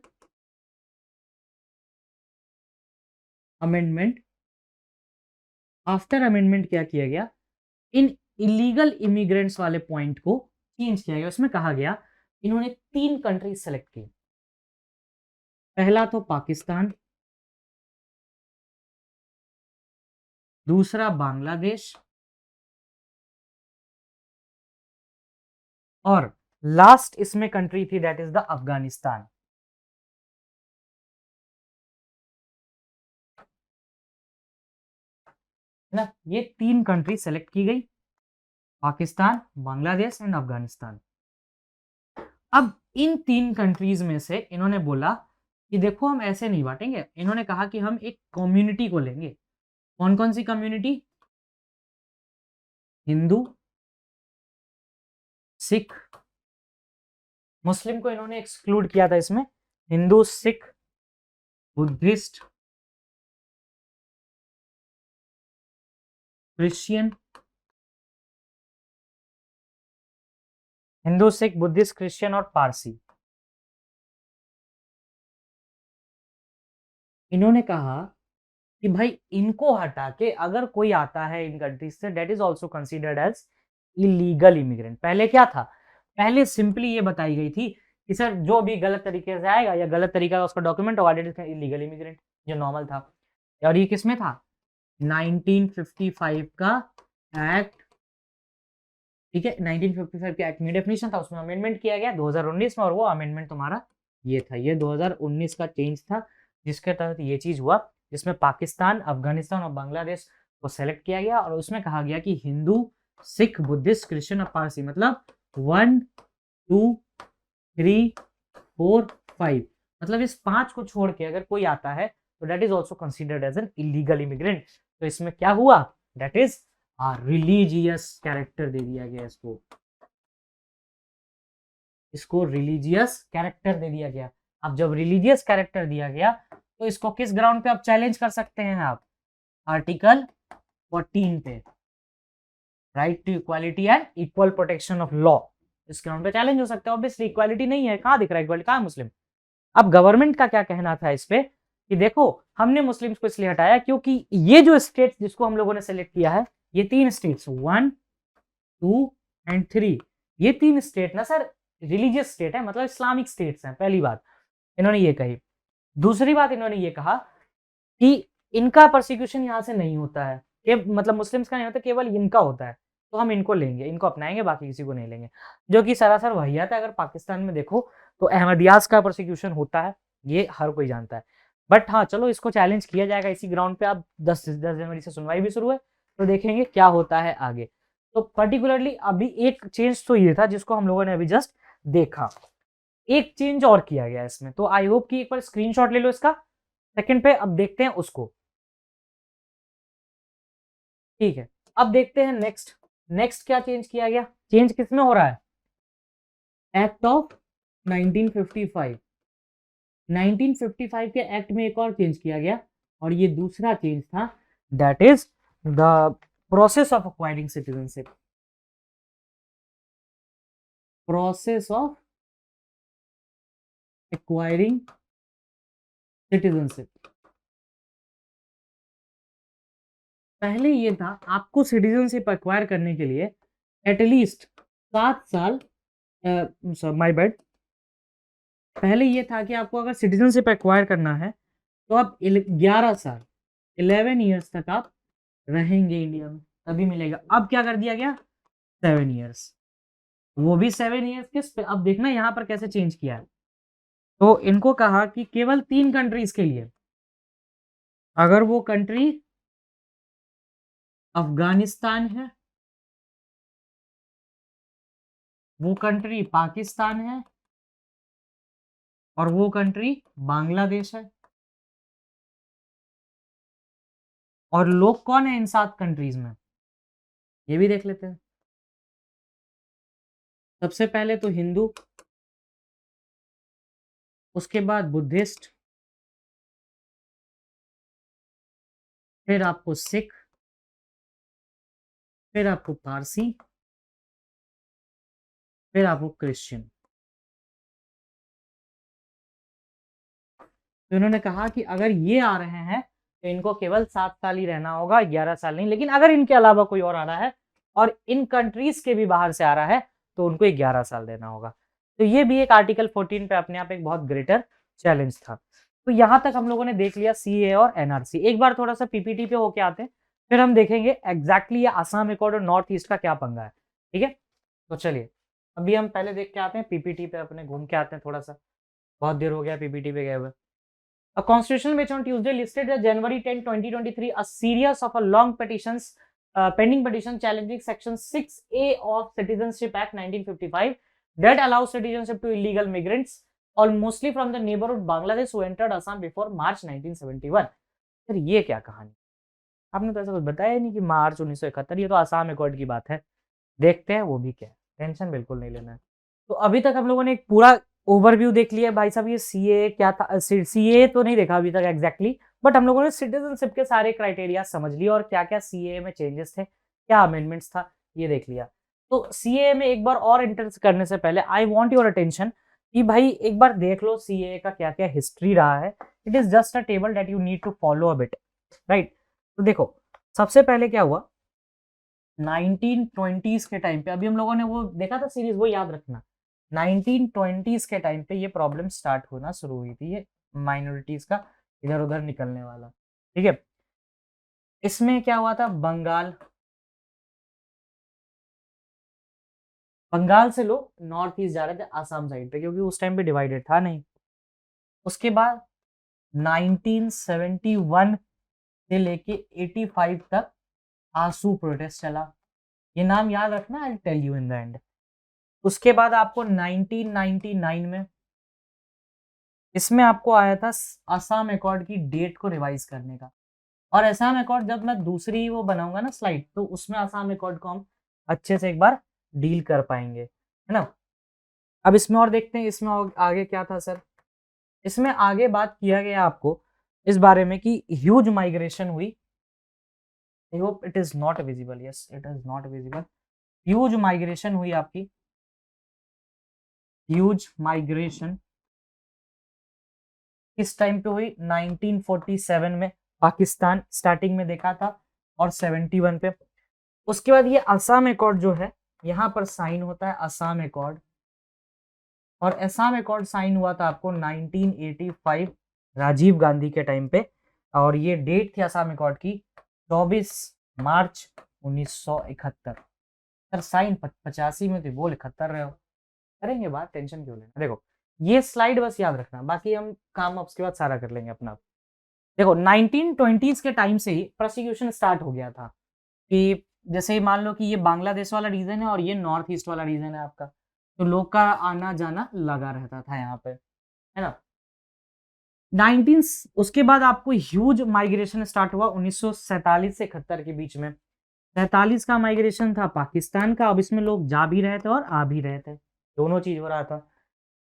अमेंडमेंट, आफ्टर अमेंडमेंट क्या किया गया, इन इलीगल इमिग्रेंट्स वाले पॉइंट को चेंज किया गया। उसमें कहा गया, इन्होंने 3 कंट्री सेलेक्ट की। पहला तो पाकिस्तान, दूसरा बांग्लादेश, और लास्ट इसमें कंट्री थी दैट इज द अफगानिस्तान। ना, ये 3 कंट्री सेलेक्ट की गई, पाकिस्तान, बांग्लादेश एंड अफगानिस्तान। अब इन 3 कंट्रीज में से इन्होंने बोला कि देखो हम ऐसे नहीं बांटेंगे, इन्होंने कहा कि हम एक कम्युनिटी को लेंगे। कौन कौन सी कम्युनिटी? हिंदू, सिख, मुस्लिम को इन्होंने एक्सक्लूड किया था इसमें। Hindu, Sikh, Buddhist, Christian, Hindu, Sikh, Buddhist, Christian और पारसी। इन्होंने कहा कि भाई इनको हटा के अगर कोई आता है इन कंट्रीज से, that is also considered as illegal immigrant. पहले क्या था? पहले सिंपली ये बताई गई थी कि सर जो भी गलत तरीके से आएगा या गलत तरीका का उसका डॉक्यूमेंट होगा, डेट इज इलीगल इमिग्रेंट, जो नॉर्मल था। और ये किसमें था? 1955 का एक्ट, ठीक है, 1955 के एक्ट में डेफिनेशन था, उसमें अमेंडमेंट किया गया 2019 में, और वो अमेंडमेंट तुम्हारा ये था, ये 2019 का चेंज था, जिसके तहत ये चीज हुआ, जिसमें पाकिस्तान, अफगानिस्तान और बांग्लादेश को सेलेक्ट किया गया और उसमें कहा गया कि हिंदू, सिख, बुद्धिस्ट, क्रिश्चियन और पारसी, मतलब 1 2 3 4 5, मतलब इस 5 को छोड़ के अगर कोई आता है तो that is also considered as an illegal immigrant. तो इसमें क्या हुआ? दैट इज रिलीजियस कैरेक्टर दे दिया गया इसको, रिलीजियस कैरेक्टर दे दिया गया। अब जब रिलीजियस कैरेक्टर दिया गया तो इसको किस ग्राउंड पे आप चैलेंज कर सकते हैं? आप आर्टिकल 14 पे, right to equality and equal protection of law, इस ग्राउंड पे चैलेंज हो सकता है। ऑब्वियसली इक्वालिटी नहीं है, कहां दिख रहा है इक्वालिटी, कहां मुस्लिम? अब गवर्नमेंट का क्या कहना था इस पे कि देखो हमने मुस्लिम्स को इसलिए हटाया क्योंकि ये जो स्टेट जिसको हम लोगों ने सेलेक्ट किया है, ये 3 स्टेट्स 1 2 एंड 3, ये 3 स्टेट ना सर रिलीजियस स्टेट है, मतलब इस्लामिक स्टेट्स हैं। पहली बात इन्होंने ये कही। दूसरी बात इन्होंने ये कहा कि इनका प्रोसिक्यूशन यहाँ से नहीं होता है, मतलब मुस्लिम्स का नहीं होता, केवल इनका होता है, तो हम इनको लेंगे, इनको अपनाएंगे, बाकी किसी को नहीं लेंगे, जो कि सरासर वाहियात है। अगर पाकिस्तान में देखो तो अहमदियास का प्रोसिक्यूशन होता है, ये हर कोई जानता है। बट हाँ चलो इसको चैलेंज किया जाएगा इसी ग्राउंड पे। अब 10 जनवरी से सुनवाई भी शुरू है, तो देखेंगे क्या होता है आगे। तो पर्टिकुलरली अभी एक चेंज तो ये था जिसको हम लोगों ने अभी जस्ट देखा, एक चेंज और किया गया इसमें, तो आई होप कि एक बार स्क्रीनशॉट ले लो इसका सेकंड पे। अब देखते हैं उसको, ठीक है। अब देखते हैं नेक्स्ट क्या चेंज किया गया। चेंज किसमें हो रहा है? एक्ट ऑफ 1955, 1955 के एक्ट में एक और चेंज किया गया, और ये दूसरा चेंज था, that is the process of acquiring citizenship, process of acquiring citizenship. पहले ये था आपको सिटीजनशिप एक्वायर करने के लिए एटलीस्ट 7 साल, माय बैड, पहले ये था कि आपको अगर सिटीजनशिप एक्वायर करना है तो आप 11 साल 11 ईयर्स तक आप रहेंगे इंडिया में, तभी मिलेगा। अब क्या कर दिया गया? 7 ईयर्स, वो भी 7 ईयर्स किस पे? अब देखना यहाँ पर कैसे चेंज किया है। तो इनको कहा कि केवल 3 कंट्रीज के लिए, अगर वो कंट्री अफगानिस्तान है, वो कंट्री पाकिस्तान है, और वो कंट्री बांग्लादेश है, और लोग कौन है इन 7 कंट्रीज में, ये भी देख लेते हैं। सबसे पहले तो हिंदू, उसके बाद बुद्धिस्ट, फिर आपको सिख, फिर आपको पारसी, फिर आपको क्रिश्चियन। तो इन्होंने कहा कि अगर ये आ रहे हैं तो इनको केवल 7 साल ही रहना होगा, 11 साल नहीं। लेकिन अगर इनके अलावा कोई और आ रहा है और इन कंट्रीज के भी बाहर से आ रहा है तो उनको 11 साल देना होगा। तो ये भी एक आर्टिकल 14 पे अपने आप एक बहुत ग्रेटर चैलेंज था। तो यहां तक हम लोगों ने देख लिया सीए और एनआरसी। एक बार थोड़ा सा पीपीटी पे होके आते हैं, फिर हम देखेंगे एग्जैक्टली ये आसाम अकॉर्ड और नॉर्थ ईस्ट का क्या पंगा है, ठीक है। तो चलिए अभी हम पहले देख के आते हैं पीपीटी पे, अपने घूम के आते हैं थोड़ा सा, बहुत देर हो गया पीपीटी पे गए हुए। A constitutional bench on Tuesday listed the January 10, 2023 a series of a long petitions, pending petition challenging Section 6A of Citizenship Act 1955 that allows citizenship to illegal migrants, all mostly from the neighborhood Bangladesh who entered Assam before March 1971. फिर ये क्या कहानी? आपने तो ऐसा कुछ बताया ही नहीं कि मार्च 1971, ये तो आसाम अकॉर्ड की बात है। देखते हैं वो भी क्या है, टेंशन बिल्कुल नहीं लेना है। तो अभी तक हम लोगों ने एक पूरा ओवरव्यू देख लिया भाई साहब, ये सीए क्या था, सीए तो नहीं देखा अभी तक एग्जैक्टली, बट हम लोगों ने सिटीजनशिप के सारे क्राइटेरिया समझ लिए और क्या क्या सीए में चेंजेस थे, क्या अमेंडमेंट्स था, ये देख लिया। तो सीए में एक बार और एंटर करने से पहले आई वांट योर अटेंशन कि भाई एक बार देख लो सीए का क्या क्या हिस्ट्री रहा है। It is just a table that you need to follow a bit, right. तो देखो सबसे पहले क्या हुआ 1920s के टाइम पे, अभी हम लोगों ने वो देखा था सीरीज, वो याद रखना। 1920s के टाइम पे ये प्रॉब्लम स्टार्ट होना शुरू हुई थी, ये माइनॉरिटीज का इधर उधर निकलने वाला, ठीक है। इसमें क्या हुआ था, बंगाल से लोग नॉर्थ ईस्ट जा रहे थे आसाम साइड पे, क्योंकि उस टाइम पे डिवाइडेड था नहीं। उसके बाद 1971 से लेके 85 तक आंसू प्रोटेस्ट चला, ये नाम याद रखना, I tell you in the end. उसके बाद आपको 1999 में इसमें आपको आया था असम अकॉर्ड की डेट को रिवाइज करने का, और असम अकॉर्ड जब मैं दूसरी वो बनाऊंगा ना स्लाइड, तो उसमें असम अकॉर्ड को हम अच्छे से एक बार डील कर पाएंगे, है ना। अब इसमें और देखते हैं इसमें आगे क्या था सर। इसमें आगे बात किया गया आपको इस बारे में कि ह्यूज माइग्रेशन हुई। I hope it is not visible, yes it is not visible. Huge migration हुई आपकी, ह्यूज माइग्रेशन किस टाइम पे हुई, 1947 में पाकिस्तान स्टार्टिंग में देखा था, और 71 पे। उसके बाद ये असम अकॉर्ड जो है यहाँ पर साइन होता है असम अकॉर्ड, और असम अकॉर्ड साइन हुआ था आपको 1985 राजीव गांधी के टाइम पे, और ये डेट थी असम अकॉर्ड की 24 मार्च 1971। सर साइन 85 में थे, बोल 71 रहे हो, करेंगे बात, टेंशन क्यों लेना। देखो ये स्लाइड बस याद रखना, बाकी हम काम उसके बाद सारा कर लेंगे अपना। देखो 1920s के टाइम से ही प्रोसिक्यूशन स्टार्ट हो गया था कि जैसे ही मान लो कि ये बांग्लादेश वाला रीजन है और ये नॉर्थ ईस्ट वाला रीजन है आपका, तो लोग का आना जाना लगा रहता था यहाँ पे, है ना। 19 उसके बाद आपको ह्यूज माइग्रेशन स्टार्ट हुआ 1947 से 71 के बीच में। 47 का माइग्रेशन था पाकिस्तान का, अब इसमें लोग जा भी रहे थे और आ भी रहे थे, दोनों चीज हो रहा था।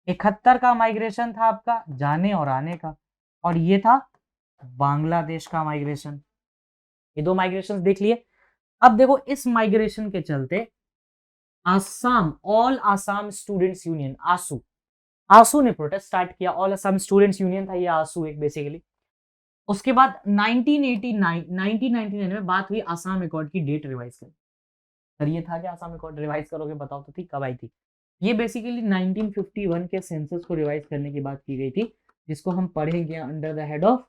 71 का माइग्रेशन था आपका जाने और आने का, और ये था बांग्लादेश का माइग्रेशन। ये दो माइग्रेशन देख लिए। अब देखो इस माइग्रेशन के चलते Assam, all Assam students union AASU, AASU ने प्रोटेस्ट स्टार्ट किया। ऑल असम स्टूडेंट्स यूनियन था ये आसू एक बेसिकली। उसके बाद 1999 में बात हुई आसाम अकॉर्ड की डेट रिवाइज कर। सर ये था कि आसाम अकॉर्ड रिवाइज करोगे, बताओ तो थी कब आई थी। ये बेसिकली 1951 के सेंसस को रिवाइज करने की बात की गई थी, जिसको हम पढ़ेंगे under the head of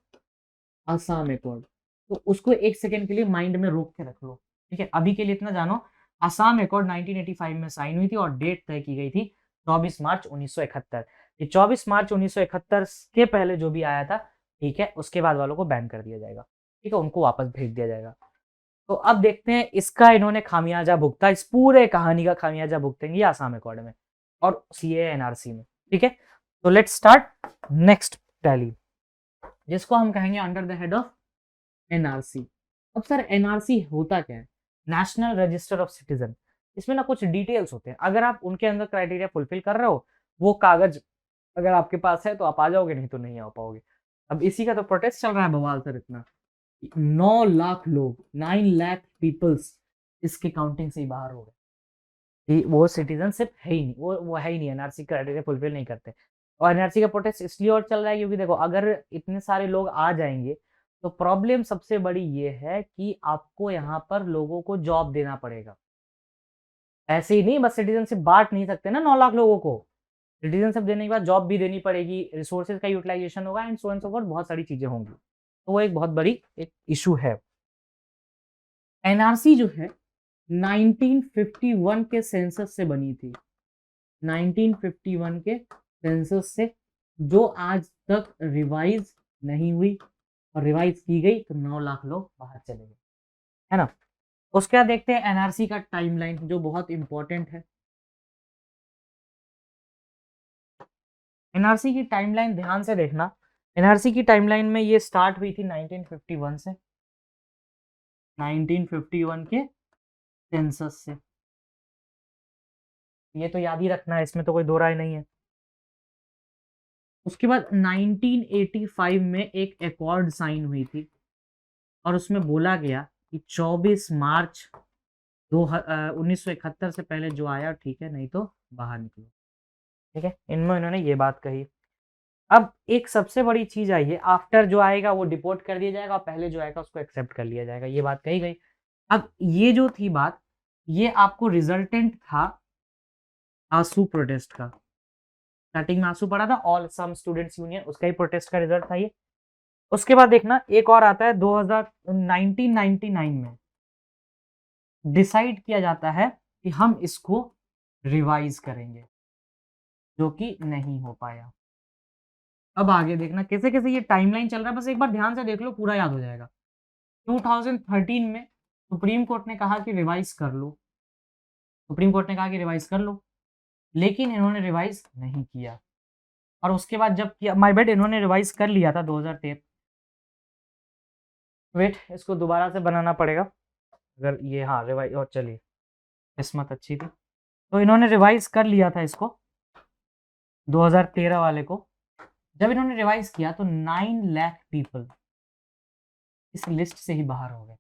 Assam accord. तो उसको एक सेकेंड के लिए माइंड में रोक के रख लो, ठीक है। अभी के लिए इतना जानो, आसाम अकॉर्ड 1985 में साइन हुई थी और डेट तय की गई थी 24 मार्च 1971। ये 24 मार्च 1971 के पहले जो भी आया था, ठीक है, उसके बाद वालों को बैन कर दिया जाएगा, ठीक है, उनको वापस भेज दिया जाएगा। तो अब देखते हैं इसका इन्होंने खामियाजा भुगता, इस पूरे कहानी का खामियाजा भुगतेंगे आसाम अकॉर्ड में और सीए एनआरसी में, ठीक है। तो लेट्स स्टार्ट नेक्स्ट टैली, जिसको हम कहेंगे under the head of NRC. अब सर एनआरसी होता क्या है, नेशनल रजिस्टर ऑफ सिटीजन। इसमें ना कुछ डिटेल्स होते हैं, अगर आप उनके अंदर क्राइटेरिया फुलफिल कर रहे हो, वो कागज अगर आपके पास है तो आप आ जाओगे, नहीं तो नहीं आ पाओगे। अब इसी का तो प्रोटेस्ट चल रहा है बवाल सर इतना, 9 लाख लोग, 9 लाख पीपल्स इसके काउंटिंग से ही बाहर हो गए, वो सिटीजनशिप है ही नहीं, वो है ही नहीं, एनआरसी क्राइटेरिया फुलफिल नहीं करते। और एनआरसी का प्रोटेस्ट इसलिए और चल रहा है क्योंकि देखो अगर इतने सारे लोग आ जाएंगे तो प्रॉब्लम सबसे बड़ी ये है कि आपको यहाँ पर लोगों को जॉब देना पड़ेगा। ऐसे ही नहीं बस सिटीजनशिप बांट नहीं सकते ना 9 लाख लोगों को, सिटीजनशिप देने के बाद जॉब भी देनी पड़ेगी, रिसोर्सेज का यूटिलाइजेशन होगा and so and so forth, बहुत सारी चीजें होंगी। तो वो एक बहुत बड़ी एक इशू है। एनआरसी जो है 1951 के सेंसस से बनी थी, 1951 के सेंसस से, जो आज तक रिवाइज नहीं हुई, और रिवाइज की गई तो 9 लाख लोग बाहर चले गए, है ना। उसके बाद देखते हैं एनआरसी का टाइमलाइन, जो बहुत इंपॉर्टेंट है। एनआरसी की टाइमलाइन ध्यान से देखना। एनआरसी की टाइमलाइन में ये स्टार्ट हुई थी 1951 से, 1951 के सेंसस से। ये तो याद ही रखना है, इसमें तो कोई दो राय नहीं है। उसके बाद 1985 में एक एकॉर्ड साइन हुई थी, और उसमें बोला गया कि 24 मार्च 1971 से पहले जो आया ठीक है, नहीं तो बाहर निकलो, ठीक है। इनमें इन्होंने ये बात कही। अब एक सबसे बड़ी चीज आई है, आफ्टर जो आएगा वो डिपोर्ट कर दिया जाएगा, पहले जो आएगा उसको एक्सेप्ट कर लिया जाएगा, ये बात कही गई। अब ये जो थी बात, ये आपको रिजल्टेंट था आंसू प्रोटेस्ट का। स्टार्टिंग में आंसू पड़ा था, ऑल सम स्टूडेंट्स यूनियन, उसका ही प्रोटेस्ट का रिजल्ट था ये। उसके बाद देखना एक और आता है 1999 में डिसाइड किया जाता है कि हम इसको रिवाइज करेंगे, जो कि नहीं हो पाया। अब आगे देखना कैसे कैसे ये टाइमलाइन चल रहा है, बस एक बार ध्यान से देख लो, पूरा याद हो जाएगा। 2013 में सुप्रीम कोर्ट ने कहा कि रिवाइज कर लो, सुप्रीम कोर्ट ने कहा कि रिवाइज कर लो, लेकिन इन्होंने रिवाइज नहीं किया। और उसके बाद जब किया, माय बैड, इन्होंने रिवाइज कर लिया था 2013। वेट, इसको दोबारा से बनाना पड़ेगा, अगर ये, हाँ रिवाइज, और चलिए किस्मत अच्छी थी, तो इन्होंने रिवाइज कर लिया था इसको 2013 वाले को। जब इन्होंने रिवाइज किया तो 9 लाख पीपल इस लिस्ट से ही बाहर हो गए,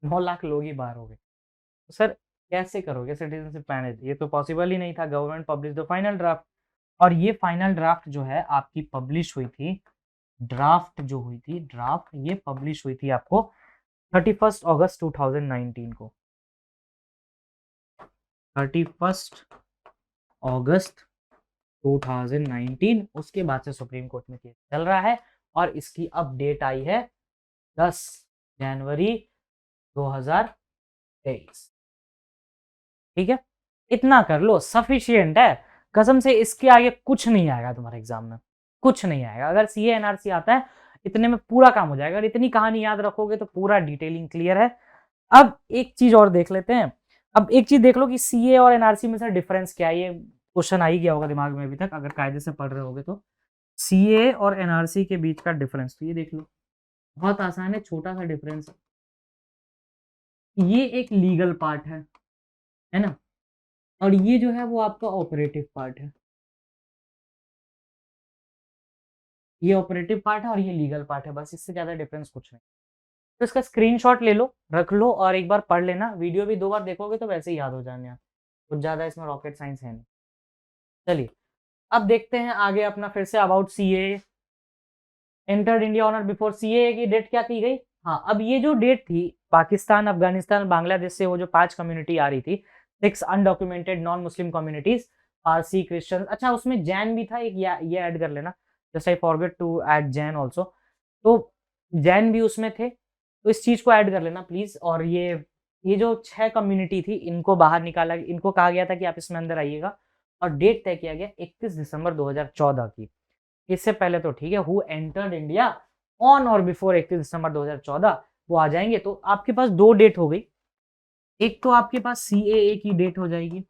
9 लाख लोग ही बाहर हो गए। तो सर कैसे करोगे सिटीजनशिप मैनेज, ये तो पॉसिबल ही नहीं था। Government publish the final draft, और ये फाइनल ड्राफ्ट जो है आपकी पब्लिश हुई थी, ड्राफ्ट जो हुई थी, ड्राफ्ट ये पब्लिश हुई थी आपको 31 अगस्त 2019 को, 31 अगस्त 2019। उसके बाद से सुप्रीम कोर्ट में केस चल रहा है, और इसकी अब डेट आई है 10 जनवरी 2023। ठीक है, इतना कर लो, सफिशियंट है। कसम से इसके आगे कुछ नहीं आएगा तुम्हारे एग्जाम में, कुछ नहीं आएगा। अगर सीए एनआरसी आता है, इतने में पूरा काम हो जाएगा। अगर इतनी कहानी याद रखोगे तो पूरा डिटेलिंग क्लियर है। अब एक चीज और देख लेते हैं। अब एक चीज देख लो कि सीए और एनआरसी में से डिफरेंस क्या है। ये क्वेश्चन आ ही गया होगा दिमाग में अभी तक, अगर कायदे से पढ़ रहे होगे तो। सीए और एनआरसी के बीच का डिफरेंस तो ये देख लो, बहुत आसान है, छोटा सा डिफरेंस है। ये एक लीगल पार्ट है ना, और ये जो है वो आपका ऑपरेटिव पार्ट है। ये ऑपरेटिव पार्ट है और ये लीगल पार्ट है, बस इससे ज्यादा डिफरेंस कुछ नहीं। तो इसका स्क्रीनशॉट ले लो, रख लो, और एक बार पढ़ लेना। वीडियो भी 2 बार देखोगे तो वैसे ही याद हो जाने, कुछ ज्यादा इसमें रॉकेट साइंस है नहीं। चलिए अब देखते हैं आगे अपना फिर से about CA. Entered India on or before CA की डेट क्या की गई। हाँ, अब ये जो डेट थी, पाकिस्तान, अफगानिस्तान, बांग्लादेश से वो जो 5 कम्युनिटी आ रही थी, 6 undocumented non Muslim communities, Parsi, Christian, अच्छा उसमें जैन भी था एक, ये ऐड कर लेना, just I forget to add Jain also. तो जैन भी उसमें थे, तो इस चीज को ऐड कर लेना प्लीज। और ये जो 6 कम्युनिटी थी, इनको बाहर निकाला, इनको कहा गया था कि आप इसमें अंदर आइएगा, और डेट तय किया गया 31 दिसंबर 2014 की। इससे पहले तो ठीक है, हु एंटर्ड इंडिया ऑन और बिफोर 31 दिसंबर 2014, वो आ जाएंगे। तो आपके पास 2 डेट हो गई, एक तो आपके पास सीएए की डेट हो जाएगी,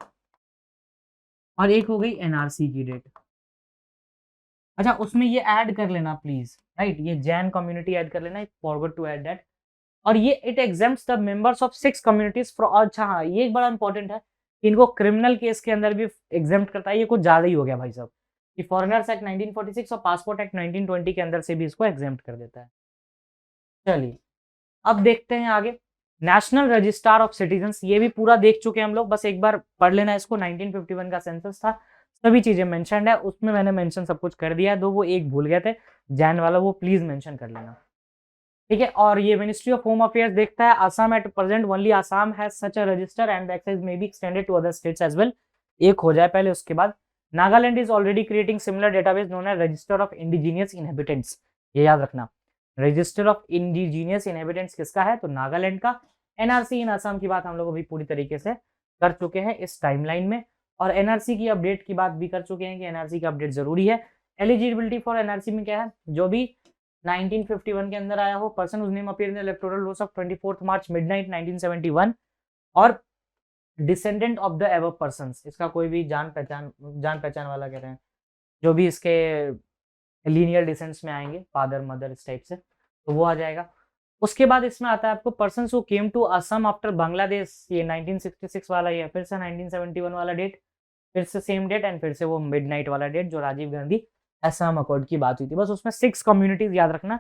और एक हो गई एनआरसी की डेट। अच्छा, उसमें ये ऐड कर लेना प्लीज, राइट, ये जैन कम्युनिटी ऐड कर लेना, फॉरगॉट टू ऐड दैट। और ये it exams the members of 6 communities from, अच्छा हाँ, ये एक बड़ा इंपॉर्टेंट है, इनको क्रिमिनल केस के अंदर भी एग्जाम्प्ट करता है। ये कुछ ज्यादा ही हो गया भाई साहब, कि फॉरेनर्स एक्ट 1946 और पासपोर्ट एक्ट 1920 के अंदर से भी इसको एग्जाम्प्ट कर देता है। चलिए अब देखते हैं आगे, नेशनल रजिस्ट्रार ऑफ सिटीजन्स, ये भी पूरा देख चुके हैं हम लोग, बस एक बार पढ़ लेना इसको। 1951 का सेंसस था, सभी चीजें मेंशन्ड है उसमें, मैंने मेंशन सब कुछ कर दिया है। दो वो एक भूल गए थे, जैन वाला, वो प्लीज मेंशन कर लेना, ठीक है। और ये मिनिस्ट्री ऑफ होम अफेयर्स देखता है, Assam at present only Assam has such a register and the access may be extended to other states as well. एक हो जाए पहले, उसके बाद Nagaland is already creating similar database known as register of indigenous inhabitants, ये याद रखना। रजिस्टर ऑफ इंडिजीनियस इनहेबिटेंट्स किसका है, तो नागालैंड का। एनआरसी इन आसाम की बात हम लोग अभी पूरी तरीके से कर चुके हैं इस टाइमलाइन में। और एनआरसी की अपडेट की बात भी कर चुके हैं कि एनआरसी का अपडेट जरूरी है। एलिजिबिलिटी फॉर एनआरसी में क्या है, जो भी 1951 के अंदर आया हो, person whose name appear in the electoral rolls of 24 March midnight 1971, और descendant of the above persons, इसका कोई भी जान पहचान वाला कह रहे हैं, जो भी इसके लीनियर डिसेंट्स में आएंगे, फादर मदर इस टाइप से, तो वो आ जाएगा। उसके बाद इसमें आता है आपको persons who came to Assam after Bangladesh, ये 1966 वाला, ये फिर से 1971 वाला डेट, फिर से सेम डेट, एंड फिर से वो मिडनाइट वाला डेट जो राजीव गांधी असम अकॉर्ड की बात हुई थी। बस उसमें 6 कम्युनिटीज याद रखना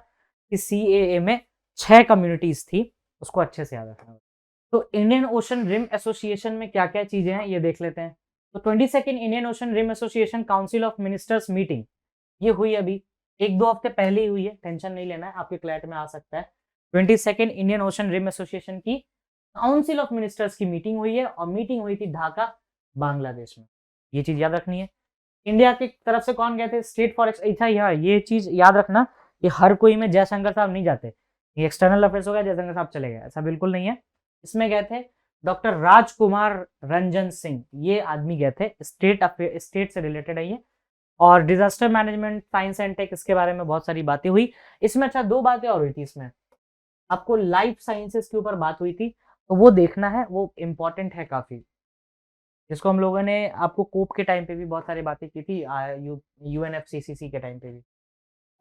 कि सीएए में 6 कम्युनिटीज थी, उसको अच्छे से याद रखना। तो इंडियन ओशन रिम एसोसिएशन में क्या क्या चीजें हैं ये देख लेते हैं। तो 22nd Indian Ocean rim association council of ministers meeting, ये हुई अभी 1-2 हफ्ते पहले ही हुई है, टेंशन नहीं लेना है, आपके क्लैट में आ सकता है। 22nd Indian Ocean rim association की काउंसिल ऑफ मिनिस्टर्स की मीटिंग हुई है, और मीटिंग हुई थी ढाका बांग्लादेश में, ये चीज याद रखनी है। इंडिया की तरफ से कौन गए थे, स्टेट फॉर अच्छा ये चीज याद रखना, ये हर कोई में जयशंकर साहब नहीं जाते, ये एक्सटर्नल अफेयर्स हो गया, जयशंकर साहब चले गए, ऐसा बिल्कुल नहीं है। इसमें गए थे डॉक्टर राजकुमार रंजन सिंह, ये आदमी गए थे, स्टेट से रिलेटेड है ये। और disaster management science and tech, इसके बारे में बहुत सारी बातें हुई इसमें। अच्छा 2 बातें और हुई थी इसमें, आपको लाइफ साइंसेस के ऊपर बात हुई थी, तो वो देखना है, वो इंपॉर्टेंट है काफी, जिसको हम लोगों ने आपको कोप के टाइम पे भी बहुत सारी बातें की थी, यूएनएफसीसीसी के टाइम पे भी।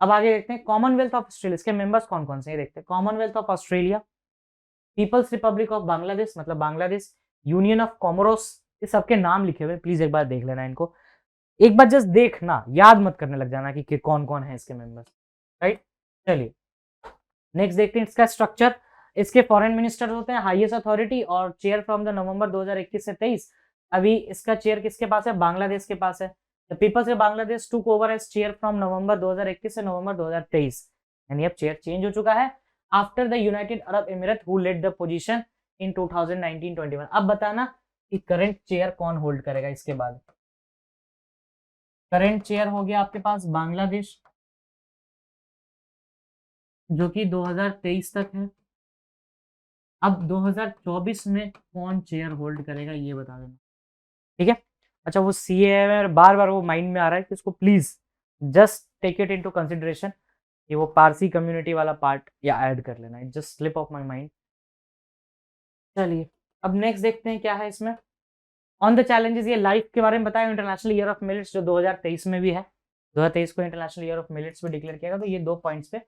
अब आगे देखते हैं कॉमनवेल्थ ऑफ ऑस्ट्रेलिया, इसके मेंबर्स कौन कौन से हैं देखते हैं। Commonwealth of Australia, people's republic of Bangladesh मतलब बांग्लादेश, यूनियन ऑफ कोमोरोस, ये सबके नाम लिखे हुए, प्लीज एक बार देख लेना इनको, एक बार जस्ट देखना, याद मत करने लग जाना कि कौन कौन है इसके मेंबर्स, राइट। चलिए नेक्स्ट देखते हैं इसका स्ट्रक्चर। इसके फॉरेन मिनिस्टर होते हैं हाईएस्ट अथॉरिटी, और चेयर फ्रॉम द नवंबर 2021 से 23। अभी इसका चेयर किसके पास है, बांग्लादेश के पास है। The peoples of Bangladesh took over as chair from November 2021 से नवंबर 2023, यानी अब चेयर चेंज हो चुका है after the United Arab Emirate who led the position in 2019-21। अब बताना कि करंट चेयर कौन होल्ड करेगा इसके बाद। करंट चेयर हो गया आपके पास बांग्लादेश, जो कि 2023 तक है। अब 2024 में कौन चेयर होल्ड करेगा ये बता देना, ठीक है। अच्छा वो सीए में बार बार वो माइंड में आ रहा है कि इसको please just take it into consideration, कि वो पारसी कम्युनिटी वाला पार्ट या ऐड कर लेना, it just slip of my mind. चलिए अब नेक्स्ट देखते हैं क्या है इसमें। ऑन द चैलेंजेस, ये लाइफ के बारे में बताया, इंटरनेशनल ईयर ऑफ मिलेट्स जो 2023 में भी है, 2023 को इंटरनेशनल ईयर ऑफ मिलेट्स में डिक्लेयर किया गया, तो ये 2 पॉइंट्स पे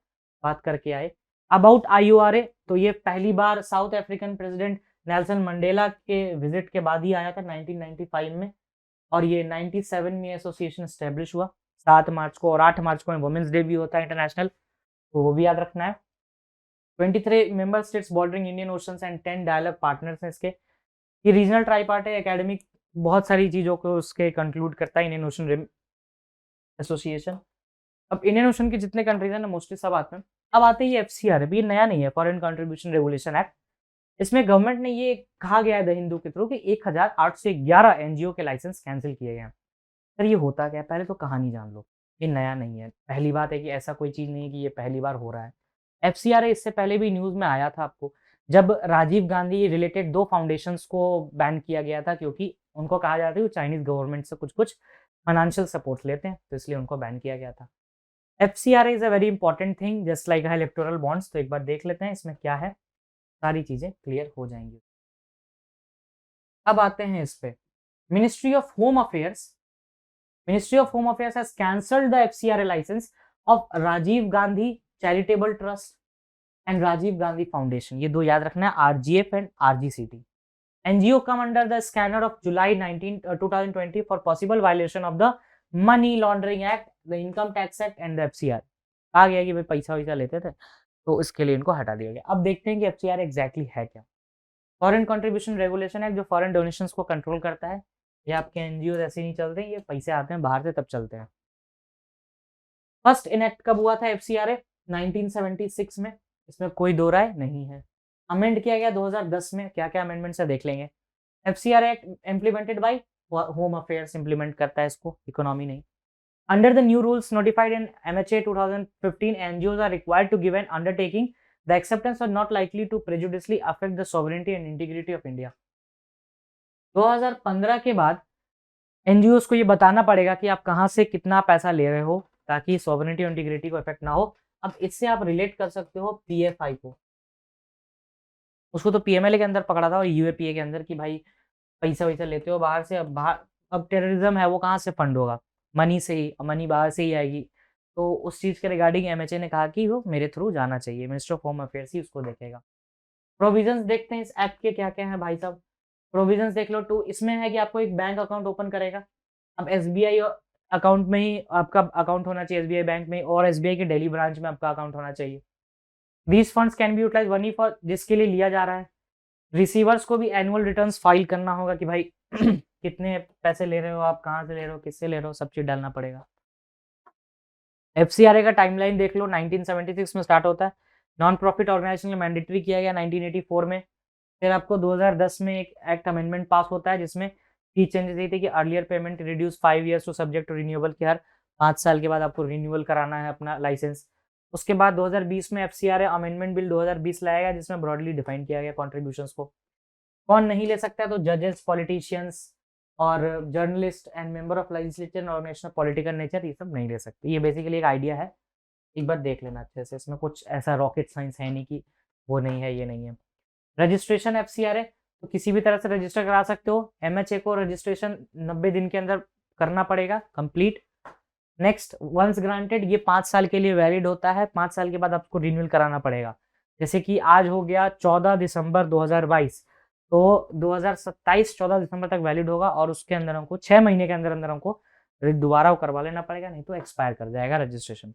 बात करके आए। अबाउट IURA, तो ये पहली बार South African president Nelson Mandela के विजिट के बाद ही आया था 1995 में, और ये 97 में एसोसिएशन स्टैब्लिश हुआ 7 मार्च को, और 8 मार्च को वुमेन्स डे भी होता है इंटरनेशनल, तो वो भी याद रखना है। 23 member states bordering Indian Ocean and 10 dialogue partners हैं इसके। ये रीजनल ट्राइपार्ट है, एकेडमिक बहुत सारी चीजों को उसके कंक्लूड करता है इंडियन ओशन रिम एसोसिएशन। अब इंडियन ओशन के जितने कंट्रीज हैं ना मोस्टली सब आते हैं। अब आते ही FCRA, ये नया नहीं है, फॉरेन कंट्रीब्यूशन रेगुलेशन एक्ट। इसमें गवर्नमेंट ने ये कहा गया है द हिंदू के थ्रू कि 1811 NGO के लाइसेंस कैंसिल किए गए हैं। सर ये होता क्या है, पहले तो कहानी जान लो, ये नया नहीं है। पहली बात है कि ऐसा कोई चीज नहीं है कि ये पहली बार हो रहा है। FCRA इससे पहले भी न्यूज में आया था आपको, जब राजीव गांधी रिलेटेड 2 फाउंडेशंस को बैन किया गया था, क्योंकि उनको कहा जाता है कि चाइनीज गवर्नमेंट से कुछ कुछ फाइनेंशियल सपोर्ट लेते हैं, तो इसलिए उनको बैन किया गया था। FCRA is a very important thing just like electoral bonds, तो एक बार देख लेते हैं इसमें क्या है, सारी चीजें क्लियर हो जाएंगी। अब आते हैं इस पे, ministry of home affairs. Ministry of Home Affairs has cancelled the FCRA license of Rajiv Gandhi Charitable Trust and Rajiv Gandhi Foundation. ये 2 याद रखना है, RGF and RGCT. NGO come under the scanner of July 2020 for possible violation of the Money Laundering Act, the Income Tax Act and the FCRA. आ गया कि भाई पैसा वैसा लेते थे, तो इसके लिए इनको हटा दिया गया। अब देखते हैं कि FCRA एग्जैक्टली है क्या। फॉरेन कंट्रीब्यूशन रेगुलेशन एक्ट जो फॉरेन डोनेशंस को कंट्रोल करता है, ये आपके एनजीओ ऐसे नहीं चलते, ये पैसे आते हैं बाहर से तब चलते हैं। फर्स्ट इनेक्ट कब हुआ था FCRA? 1976 में, इसमें कोई दो राय नहीं है। अमेंड किया गया 2010 में, क्या क्या अमेंडमेंट्स है देख लेंगे। FCRA act implemented by home affairs, implement करता है इसको, इकोनॉमी नहीं। Under the new rules notified in MHA 2015, NGOs are required to give an undertaking the acceptance are not likely to prejudicially affect the sovereignty and integrity of India। 2015 के बाद NGOs को ये बताना पड़ेगा कि आप कहाँ से कितना पैसा ले रहे हो ताकि सॉवरेनिटी और इंटीग्रिटी को इफेक्ट ना हो। अब इससे आप रिलेट कर सकते हो पीएफआई को। उसको तो पीएमएलए के अंदर पकड़ा था और यूएपीए के अंदर कि भाई पैसा वैसा लेते हो बाहर से। अब टेररिज्म है वो कहाँ से फंड होगा? मनी से ही, मनी बाहर से ही आएगी। तो उस चीज के रिगार्डिंग एमएचए ने कहा कि वो मेरे थ्रू जाना चाहिए, मिनिस्टर ऑफ होम अफेयर्स ही उसको देखेगा। प्रोविजंस देखते हैं इस एक्ट के क्या क्या है भाई साहब। प्रोविजंस देख लो। टू इसमें है कि आपको एक बैंक अकाउंट ओपन करेगा। अब एसबीआई अकाउंट में ही आपका अकाउंट होना चाहिए, एसबीआई बैंक में, और एसबीआई के दिल्ली ब्रांच में आपका अकाउंट होना चाहिए। These funds can be utilise only for जिसके लिए लिया जा रहा है। रिसीवर्स को भी एनुअल रिटर्न्स फाइल करना होगा कि भाई कितने पैसे ले रहे हो आप, कहाँ से ले रहे हो, किससे ले रहे हो, सब चीज डालना पड़ेगा। एफसीआरए का टाइमलाइन देख लो, 1976 में स्टार्ट होता है। नॉन प्रॉफिट ऑर्गेनाइजेशन मैंडेटरी किया गया 1984 में। फिर आपको 2010 में एक एक्ट अमेंडमेंट पास होता है जिसमें की चेंजेस ये थे कि earlier payment reduce 5 years to subject to renewable, कि हर 5 साल के बाद आपको रिन्यूअल कराना है अपना लाइसेंस। उसके बाद 2020 में एफसीआरए अमेंडमेंट बिल 2020 लाया गया जिसमें ब्रॉडली डिफाइन किया गया कॉन्ट्रीब्यूशंस को। कौन नहीं ले सकता है? तो जजेस, पॉलिटिशियंस और journalist and member of legislature और नेशनल पॉलिटिकल नेचर, ये सब नहीं ले सकते। ये बेसिकली एक आइडिया है, एक बार देख लेना अच्छे से। इसमें कुछ ऐसा रॉकेट साइंस है नहीं कि वो नहीं है, ये नहीं है। रजिस्ट्रेशन एफसीआरए, तो किसी भी तरह से रजिस्टर करा सकते हो। एमएचए को रजिस्ट्रेशन 90 दिन के अंदर करना पड़ेगा कंप्लीट। नेक्स्ट, वंस ग्रांटेड, ये 5 साल के लिए वैलिड होता है। 5 साल के बाद आपको रिन्यूअल कराना पड़ेगा। जैसे कि आज हो गया 14 दिसंबर 2022, तो 2027 14 दिसंबर तक वैलिड होगा और उसके अंदर हमको 6 महीने के अंदर अंदर हमको दोबारा करवा लेना पड़ेगा, नहीं तो एक्सपायर कर जाएगा रजिस्ट्रेशन।